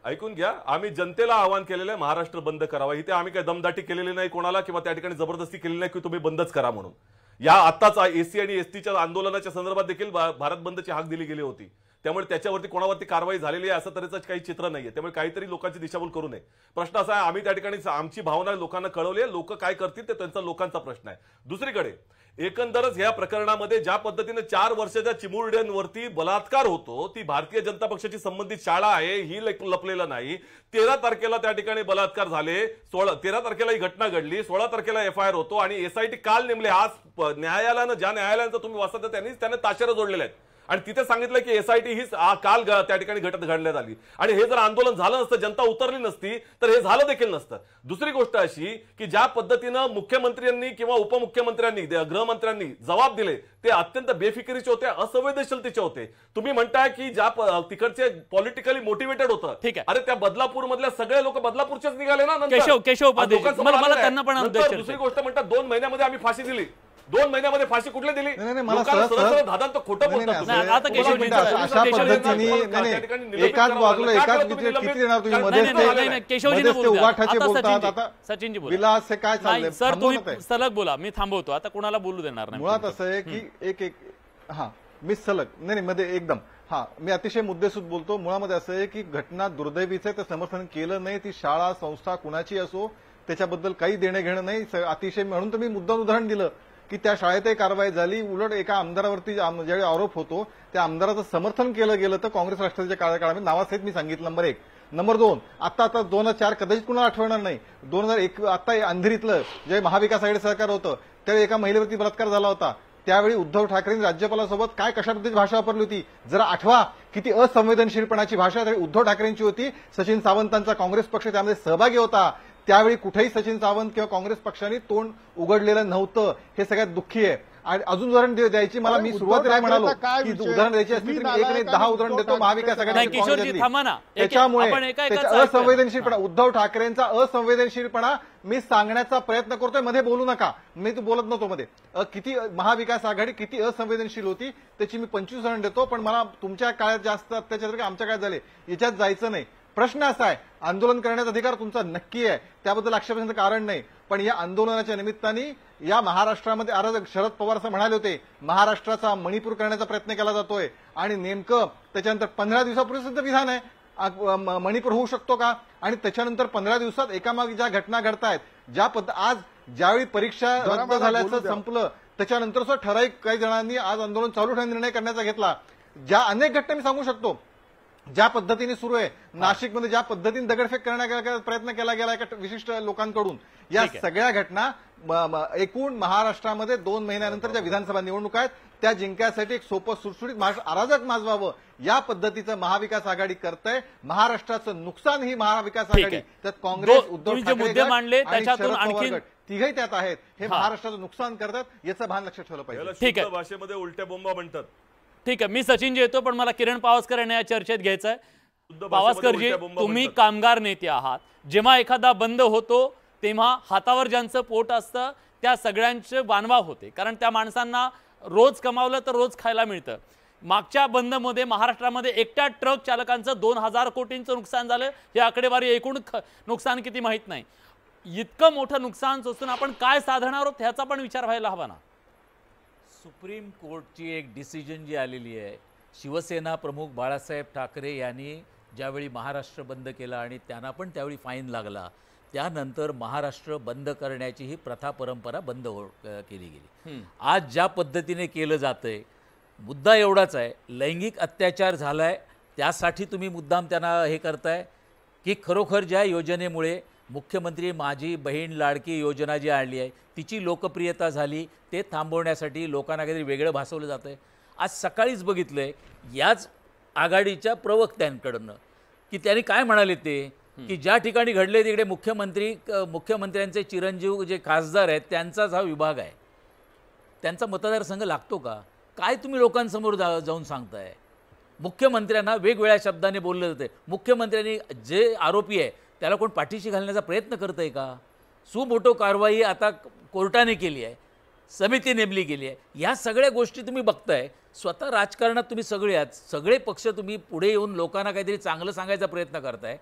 ऐकून घ्या, आम्ही जनतेला आवाहन केलेलं आहे महाराष्ट्र बंद करावा. इथे आम्ही काही दमदाटी केलेली नाही कोणाला किंवा त्या ठिकाणी जबरदस्ती केलेली नाही की तुम्ही बंदच करा म्हणून. या आताच एसी आणि एसटीच्या आंदोलनाच्या संदर्भात देखील भारत बंदची हाक दिली गेली होती. त्यामुळे त्याच्यावरती कोणावरती कारवाई झालेली आहे असं तऱ्हेचं काही चित्र नाहीये. त्यामुळे काहीतरी लोकांची दिशाभूल करू नये. प्रश्न असा आहे, आम्ही त्या ठिकाणी आमची भावना लोकांना कळवली आहे, लोक काय करतील ते त्यांचा लोकांचा प्रश्न आहे. दुसरीकडे एकंदरच या प्रकरणामध्ये ज्या पद्धतीने 4 वर्षाच्या चिमुरड्यांवरती बलात्कार होतो, ती भारतीय जनता पक्षाची संबंधित शाळा आहे ही लपलेलं नाही. 13 तारखेला त्या ठिकाणी बलात्कार झाले, 13 तारखेला ही घटना घडली, 16 तारखेला FIR होतो आणि SIT काल नेमले. आज न्यायालयानं ज्या न्यायालयाचं तुम्ही वाचता त्यांनी ताशेरं जोडलेले आहेत आणि तिथे सांगितलं की SIT ही काल त्या ठिकाणी घडण्यात आली आणि हे जर आंदोलन झालं नसतं, जनता उतरली नसती तर हे झालं देखील नसतं. दुसरी गोष्ट अशी की ज्या पद्धतीनं मुख्यमंत्र्यांनी किंवा उपमुख्यमंत्र्यांनी गृहमंत्र्यांनी जबाब दिले ते अत्यंत बेफिकिरीचे होते, असंवेदनशीलतेचे होते. तुम्ही म्हणताय की ज्या तिकडचे पॉलिटिकली मोटिवेटेड होतं, ठीक आहे, अरे त्या बदलापूर मधल्या सगळे लोक बदलापूरचेच निघाले ना. केशव त्यांना पण दुसरी गोष्ट म्हणतात 2 महिन्यामध्ये आम्ही फाशी दिली. 2 महिन्यामध्ये फाशी कुठली दिली? खोटं बोलतात. आता अशा पद्धतीने एकाच बाजूला एकाच किती देणार तुम्ही मध्ये उगाठाचे बोलतात. आता सचिनजी बोला, विलास हे काय चाललंय सर? तुम्ही सलग बोला, मी थांबवतो आता, कोणाला बोलू देणार नाही. मुळात असं आहे की एक मी सलग नाही मध्ये एकदम मी अतिशय मुद्देसूद बोलतो. मुळामध्ये असं आहे की घटना दुर्दैवीच आहे, ते समर्थन केलं नाही. ती शाळा संस्था कुणाची असो त्याच्याबद्दल काही देणं घेणं नाही. अतिशय म्हणून तर मी मुद्दाम उदाहरण दिलं की त्या शाळेतही कारवाई झाली. उलट एका आमदारावरती ज्यावेळी आरोप होतो त्या आमदाराचं समर्थन केलं गेलं तर काँग्रेस राष्ट्रवादीच्या काळामध्ये नावासहित मी सांगितलं. नंबर 1. नंबर 2, आता 2004 कदाचित कुणाला आठवणार नाही, 2001 आता अंधेरीतलं जे महाविकास आघाडी सरकार होतं त्यावेळी एका महिलेवरती बलात्कार झाला होता. त्यावेळी उद्धव ठाकरेंनी राज्यपालासोबत काय कशा पद्धतीची भाषा वापरली होती जरा आठवा. किती असंवेदनशीलपणाची भाषा त्यावेळी उद्धव ठाकरेंची होती. सचिन सावंतांचा काँग्रेस पक्ष त्यामध्ये सहभागी होता. त्यावेळी कुठेही सचिन सावंत किंवा काँग्रेस पक्षाने तोंड उघडलेलं नव्हतं. हे सगळ्यात दुःखी आहे. आणि अजून उदाहरण द्यायची मला, मी सुरुवातीला म्हणालो की उदाहरण द्यायची असतील तर 1 नाही 10 उदाहरण देतो महाविकास आघाडी. त्याच्यामुळे त्याचा असंवेदनशीलपणा, उद्धव ठाकरेंचा असंवेदनशीलपणा मी सांगण्याचा प्रयत्न करतोय. मध्ये बोलू नका, मी तू बोलत नव्हतो मध्ये. किती महाविकास आघाडी किती असंवेदनशील होती त्याची मी 25 उदाहरण देतो. पण मला तुमच्या काळात जास्त अत्याचार आमच्या काळात झाले याच्यात जायचं नाही. प्रश्न असा आहे, आंदोलन करण्याचा अधिकार तुमचा नक्की आहे, त्याबद्दल आक्षेपाचं कारण नाही. पण या आंदोलनाच्या निमित्ताने या महाराष्ट्रामध्ये शरद पवार असं म्हणाले होते, महाराष्ट्राचा मणिपूर करण्याचा प्रयत्न केला जातोय आणि नेमकं त्याच्यानंतर 15 दिवसापूर्वीच विधान आहे मणिपूर होऊ शकतो का? आणि त्याच्यानंतर 15 दिवसात एकामागे ज्या घटना घडतायत, आज ज्यावेळी परीक्षा रद्द झाल्याचं संपलं त्याच्यानंतर सुद्धा ठराविक काही जणांनी आज आंदोलन चालू ठेवण्याचा निर्णय करण्याचा घेतला. ज्या अनेक घटना मी सांगू शकतो ज्या पद्धतीने सुरू आहे. नाशिकमध्ये ज्या पद्धतीने दगडफेक करण्याचा प्रयत्न केला गेला एका विशिष्ट लोकांकडून, या सगळ्या घटना एकूण महाराष्ट्रामध्ये 2 महिन्यानंतर ज्या विधानसभा निवडणुका आहेत त्या जिंकायसाठी एक सोपं सुटसुटीत महाराष्ट्र अराजक माजवावं या पद्धतीचं महाविकास आघाडी करतंय. महाराष्ट्राचं नुकसान ही महाविकास आघाडी, त्यात काँग्रेस, उद्धव मुद्दे मांडले ठाकरे त्याच्यातून आणि शरद पवार आणखी गट तिघही त्यात आहेत. हे महाराष्ट्राचं नुकसान करतात, याचं भान लक्षात ठेवलं पाहिजे. ठीक आहे, भाषेमध्ये उलट्या बोंबा म्हणतात. ठीक आहे, मी सचिनजी येतो, पण मला किरण पावसकर यांना या चर्चेत घ्यायचं आहे. पावसकरजी, तुम्ही कामगार नेते आहात. जेव्हा एखादा बंद होतो तेव्हा हातावर ज्यांचं पोट असतं त्या सगळ्यांचे वानवा होते, कारण त्या माणसांना रोज कमावलं तर रोज खायला मिळतं. मागच्या बंदमध्ये महाराष्ट्रामध्ये एकट्या ट्रक चालकांचं 2000 कोटींचं नुकसान झालं. ही आकडेवारी एकूण नुकसान किती माहीत नाही. इतकं मोठं नुकसान सोसून आपण काय साधणार आहोत ह्याचा पण विचार व्हायला हवा ना. सुप्रीम कोर्टची एक डिसिजन जी आलेली आहे, शिवसेना प्रमुख बाळासाहेब ठाकरे यांनी ज्यावेळी महाराष्ट्र बंद केला आणि त्यांना पण त्यावेळी फाईन लागला, त्यानंतर महाराष्ट्र बंद करण्याची ही प्रथा परंपरा बंद केली गेली. आज ज्या पद्धतीने केलं जातंय, मुद्दा एवढाच आहे, लैंगिक अत्याचार झालाय त्यासाठी तुम्ही मुद्दाम त्यांना हे करताय की खरोखर ज्या योजनेमुळे मुख्यमंत्री माझी बहीण लाडकी योजना जी आणली आहे तिची लोकप्रियता झाली, ते थांबवण्यासाठी लोकांना काहीतरी वेगळं भासवलं जातं आहे. आज सकाळीच बघितलं आहे याच आघाडीच्या प्रवक्त्यांकडनं की त्यांनी काय म्हणाले ते की ज्या ठिकाणी घडले तिकडे मुख्यमंत्र्यांचे चिरंजीव जे खासदार आहेत त्यांचाच हा विभाग आहे, त्यांचा मतदारसंघ लागतो का? काय तुम्ही लोकांसमोर जाऊन सांगताय? मुख्यमंत्र्यांना वेगवेगळ्या शब्दाने बोललं जाते. मुख्यमंत्र्यांनी जे आरोपी आहे त्याला कोण पाठीशी घालण्याचा प्रयत्न करत आहे का? सुमोटो कारवाई आता कोर्टाने केली आहे, समिती नेमली गेली आहे. या सगळ्या गोष्टी तुम्ही बघताय. स्वतः राजकारणात तुम्ही सगळे पक्ष तुम्ही पुढे येऊन लोकांना काहीतरी चांगलं सांगायचा प्रयत्न करताय.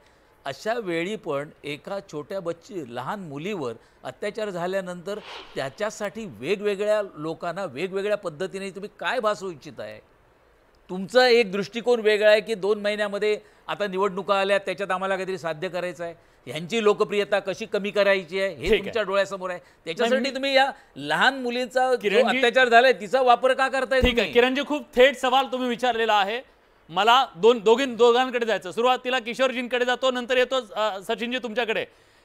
अशा वेळी पण एका छोट्या लहान मुलीवर अत्याचार झाल्यानंतर त्याच्यासाठी वेगवेगळ्या लोकांना वेगवेगळ्या पद्धतीने तुम्ही काय भासवू इच्छित आहे? तुमचा एक दृष्टिकोन वेगळा आहे की 2 महिन्यामध्ये आता निवडणुका आल्या त्याच्यात आम्हाला काहीतरी साध्य करायचं आहे, यांची लोकप्रियता कशी कमी करायची आहे हे तुमच्या डोळ्यासमोर आहे. त्याच्यासाठी तुम्ही या लहान मुलींचा अत्याचार झालाय तिचा वापर का करताय? ठीक आहे किरणजी, खूप थेट सवाल तुम्ही विचारलेला आहे. मला दोघांकडे जायचं. सुरुवातीला किशोरजींकडे जातो, नंतर येतो सचिनजी तुमच्याकडे.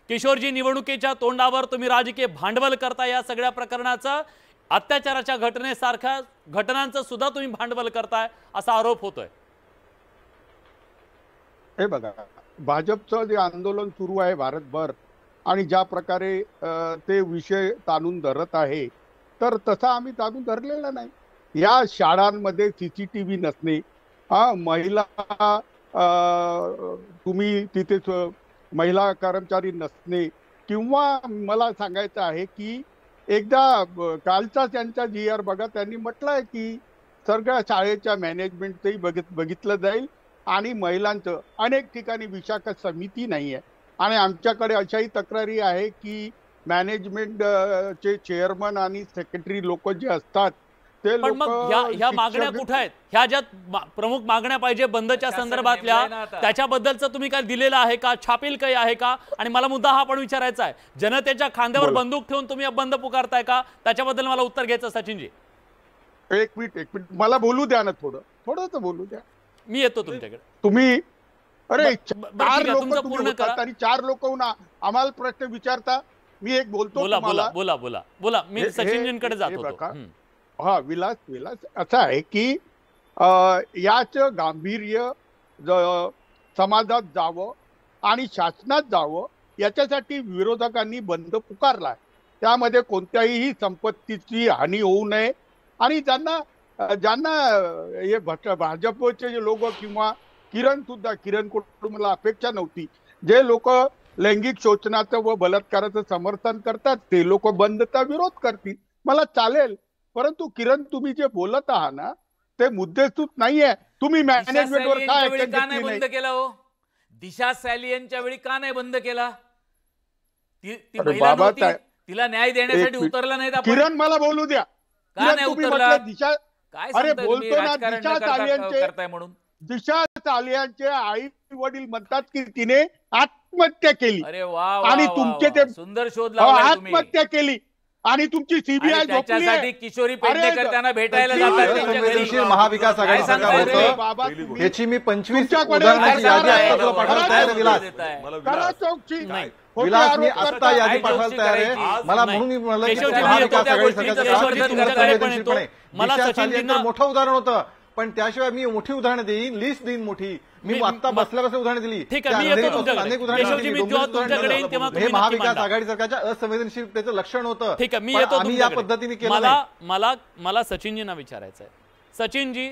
किशोरजी, निवडणुकीच्या तोंडावर तुम्ही राजकीय भांडवल करता, या सगळ्या प्रकरणाचं अत्याचाराच्या घटनेसारख्या घटनांचं सुद्धा तुम्ही भांडवल करताय असा आरोप होतोय. हे बघा, भाजपचं जे आंदोलन सुरू आहे भारतभर आणि ज्या प्रकारे ते विषय ताणून धरत आहे, तर तसा आम्ही ताणून धरलेला नाही. या शाळांमध्ये CCTV नसणे, महिला तुम्ही तिथे महिला कर्मचारी नसणे, किंवा मला सांगायचं आहे की एकदा कालचा त्यांचा GR बघा, त्यांनी म्हटलं आहे की सगळ्या शाळेच्या मॅनेजमेंटचंही बघितलं जाईल आणि महिलांचं अनेक ठिकाणी विशाखा समिती नाही आहे. आणि आमच्याकडे अशाही तक्रारी आहे की मॅनेजमेंटचे चेअरमन आणि सेक्रेटरी लोक जे असतात ते पण मग ह्या मागण्या कुठे आहेत? ह्या ज्या प्रमुख मागण्या पाहिजे बंदच्या संदर्भातल्या, त्याच्याबद्दलचं तुम्ही काय दिलेलं आहे का? छापील काही आहे का? आणि मला मुद्दा हा पण विचारायचा आहे, जनतेच्या खांद्यावर बंदूक ठेवून तुम्ही बंद पुकारताय का? त्याच्याबद्दल मला उत्तर घ्यायचं. सचिनजी एक मिनिट मला बोलू द्या ना, थोडं बोलू द्या. मी येतो तुमच्याकडे. तुम्ही अरे 4 लोक पूर्ण करा आणि 4 लोक आम्हाला प्रश्न विचारता. मी एक बोलतो. बोला. मी सचिनजींकडे जातो. विलास असं आहे की याचं गांभीर्य समाजात जावं आणि शासनात जावं याच्यासाठी विरोधकांनी बंद पुकारलाय. त्यामध्ये कोणत्याही संपत्तीची हानी होऊ नये आणि ज्यांना हे भाजपचे जे लोक किंवा किरणकडून मला अपेक्षा नव्हती, जे लोक लैंगिक शोषणाचं व बलात्काराचं समर्थन करतात ते लोक बंदचा विरोध करतील, मला चालेल. परंतु किरण, तुम्ही जे बोलत आहात ना ते मुद्देसूद नाहीये. तुम्ही मॅनेजमेंटवर काय नाही बंद केला हो? दिशा सॅलियनच्या वेळी का नाही बंद केला? ती महिला नव्हती, तिला न्याय देण्यासाठी उतरला नाही आपण? किरण, मला बोलू द्या. का नाही उतरला? दिशा, अरे बोलतो ना, दिशा सालियांचे आई वडील म्हणतात की तिने आत्महत्या केली. अरे वा, आणि तुमचे ते सुंदर शोध लावला, आत्महत्या केली आणि तुमची CBI त्याच्यासाठी किशोरी पेडणेकर त्यांना भेटायला जातात. महाविकास आघाडी सरकार होतं, याची मी 25 उदाहरणाची यादी पाठवत आहे. करा चौकशी. विलास मी आता यादी पाठवायला तयार आहे. मला म्हणून मी म्हणलं की महाविकास आघाडी सरकारचं मोठं उदाहरण होतं, पण त्याशिवाय मी मोठी उदाहरणं देईन, लिस्ट देईन मोठी. मी आता बसल्यापासून उदाहरणं दिली, अनेक उदाहरणं. हे महाविकास आघाडी सरकारच्या असंवेदनशीलतेचं लक्षण होतं. आम्ही या पद्धतीने केलं. मला सचिनजींना विचारायचं आहे. सचिनजी,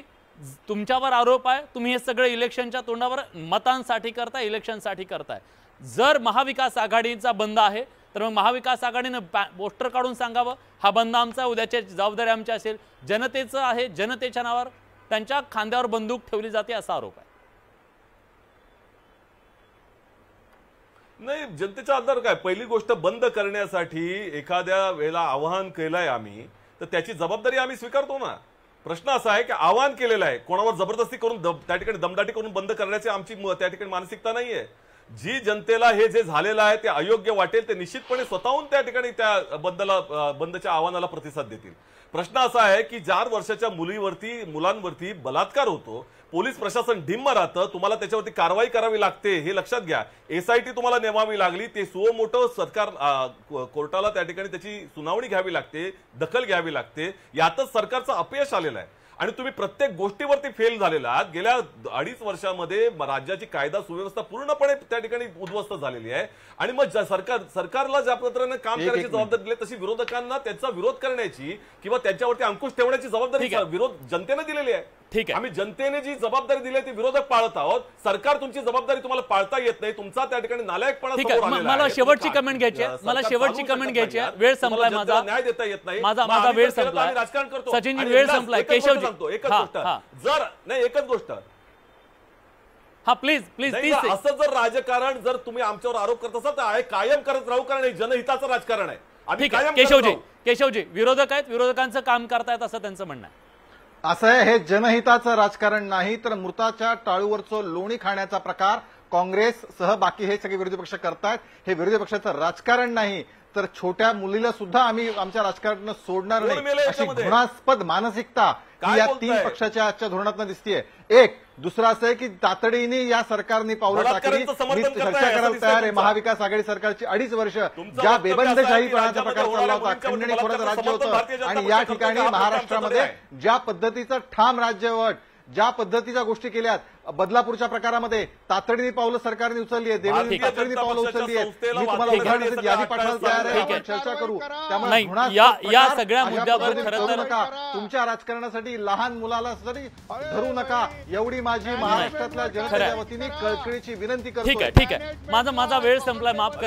तुमच्यावर आरोप आहे, तुम्ही हे सगळं इलेक्शनच्या तोंडावर मतांसाठी करताय, इलेक्शनसाठी करताय. जर महाविकास आघाडीचा बंद आहे तर मग महाविकास आघाडीनं पोस्टर काढून सांगावं हा बंद आमचा, उद्याची जबाबदारी आमची असेल. जनतेचं आहे, जनतेच्या नावावर त्यांच्या खांद्यावर बंदूक ठेवली जाते असा आरोप आहे. नाही, जनतेचा आधार काय? पहिली गोष्ट, बंद करण्यासाठी एखाद्या वेळेला आवाहन केलंय आम्ही, तर त्याची जबाबदारी आम्ही स्वीकारतो ना. प्रश्न असा आहे की आवाहन केलेलं आहे, कोणावर जबरदस्ती करून त्या ठिकाणी दमदाटी करून बंद करण्याची आमची त्या ठिकाणी मानसिकता नाहीये. जी जनतेला हे जे झालेलं आहे ते अयोग्य वाटेल ते निश्चितपणे स्वतःहून त्या ठिकाणी त्या बंदच्या आव्हानाला प्रतिसाद देतील. प्रश्न असा आहे की 4 वर्षाच्या मुलांवरती बलात्कार होतो, पोलीस प्रशासन ढिम्म राहतं, तुम्हाला त्याच्यावरती कारवाई करावी लागते हे लक्षात घ्या. SIT तुम्हाला नेमावी लागली, ते सुमोटो सरकार कोर्टाला त्या ठिकाणी त्याची सुनावणी घ्यावी लागते, दखल घ्यावी लागते. यातच सरकारचं अपयश आलेलं आहे आणि तुम्ही प्रत्येक गोष्टीवरती फेल झालेला आहात. गेल्या 2.5 वर्षामध्ये राज्याची कायदा सुव्यवस्था पूर्णपणे त्या ठिकाणी उद्ध्वस्त झालेली आहे. आणि मग सरकारला ज्या पद्धतीने काम करायची जबाबदारी दिली तशी विरोधकांना त्याचा विरोध करण्याची किंवा त्याच्यावरती अंकुश ठेवण्याची जबाबदारी विरोध जनतेने दिलेली आहे. ठीक आहे, आम्ही जनतेने जी जबाबदारी दिली ती विरोधक पाळत आहोत. सरकार तुमची जबाबदारी तुम्हाला पाळता येत नाही, तुमचा त्या ठिकाणी नालायकपणा समोर आलेला आहे. मला शेवटची कमेंट घ्यायची आहे, वेळ संपलाय माझा, न्याय देता येत नाही, माझा वेळ संपलाय. राजकारण करतो सचिनजी, वेळ संपलाय. केशवजी, एकच गोष्ट, जर नाही एकच गोष्ट, हा प्लीज असं जर राजकारण जर तुम्ही आमच्यावर आरोप करत असाल तर कायम करत राहू, कारण जनहिताचं राजकारण आहे. आम्ही कायम केशवजी विरोधक आहेत, विरोधकांचं काम करतायत असं त्यांचं म्हणणं आहे. असं आहे, हे जनहिताचं राजकारण नाही तर मृताच्या टाळूवरचं लोणी खाण्याचा प्रकार काँग्रेस सह बाकी हे सगळे विरोधी पक्ष करतायत. हे विरोधी पक्षाचं राजकारण नाही, तर छोट्या मुलीला सुद्धा आम्ही आमच्या राजकारणात सोडणार नाही अशी घृणास्पद मानसिकता या 3 पक्षाच्या आजच्या धोरणातून दिसतीये. एक दुसरा असं आहे की तातडीने या सरकारने पावलं टाकली. मी चर्चा करायला तयार आहे. महाविकास आघाडी सरकारची 2.5 वर्ष ज्या बेबंदशाहीपणाचा प्रकार चालला होता, खंडणी खोऱ्याचं राज्य होतं आणि या ठिकाणी महाराष्ट्रामध्ये ज्या पद्धतीचं ठाम राज्यवट, ज्या पद्धतीच्या गोष्टी केल्यात, बदलापूरच्या प्रकारामध्ये तातडीने पावलं सरकारने उचलली आहे, देवेंद्रनी तातडीने पावलं उचलली आहेत. मी तुम्हाला उदाहरणाची यादी पाठवायला तयार आहे, आपण चर्चा करू. त्यामुळे या सगळ्या मुद्द्यावर खरं तर तुमच्या राजकारणासाठी लहान मुलाला तरी धरू नका, एवढी माझी महाराष्ट्रातल्या जनतेच्या वतीने कळकळीची विनंती करतो. ठीक आहे, माझा वेळ संपलाय, माफ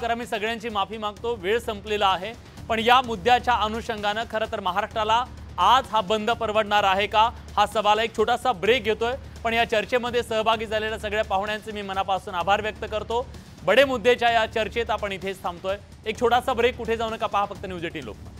करा, मी सगळ्यांची माफी मागतो. वेळ संपलेला आहे, पण या मुद्द्याच्या अनुषंगानं खरं तर महाराष्ट्राला आज हा बंद परवडणार आहे का हा सवाल. एक छोटासा ब्रेक घेतोय, पण या चर्चेमध्ये सहभागी झालेल्या सगळ्या पाहुण्यांचे मी मनापासून आभार व्यक्त करतो. बडे मुद्द्याच्या या चर्चेत आपण इथेच थांबतोय. एक छोटासा ब्रेक, कुठे जाऊ नका, पहा फक्त न्यूज 18 लोकमत.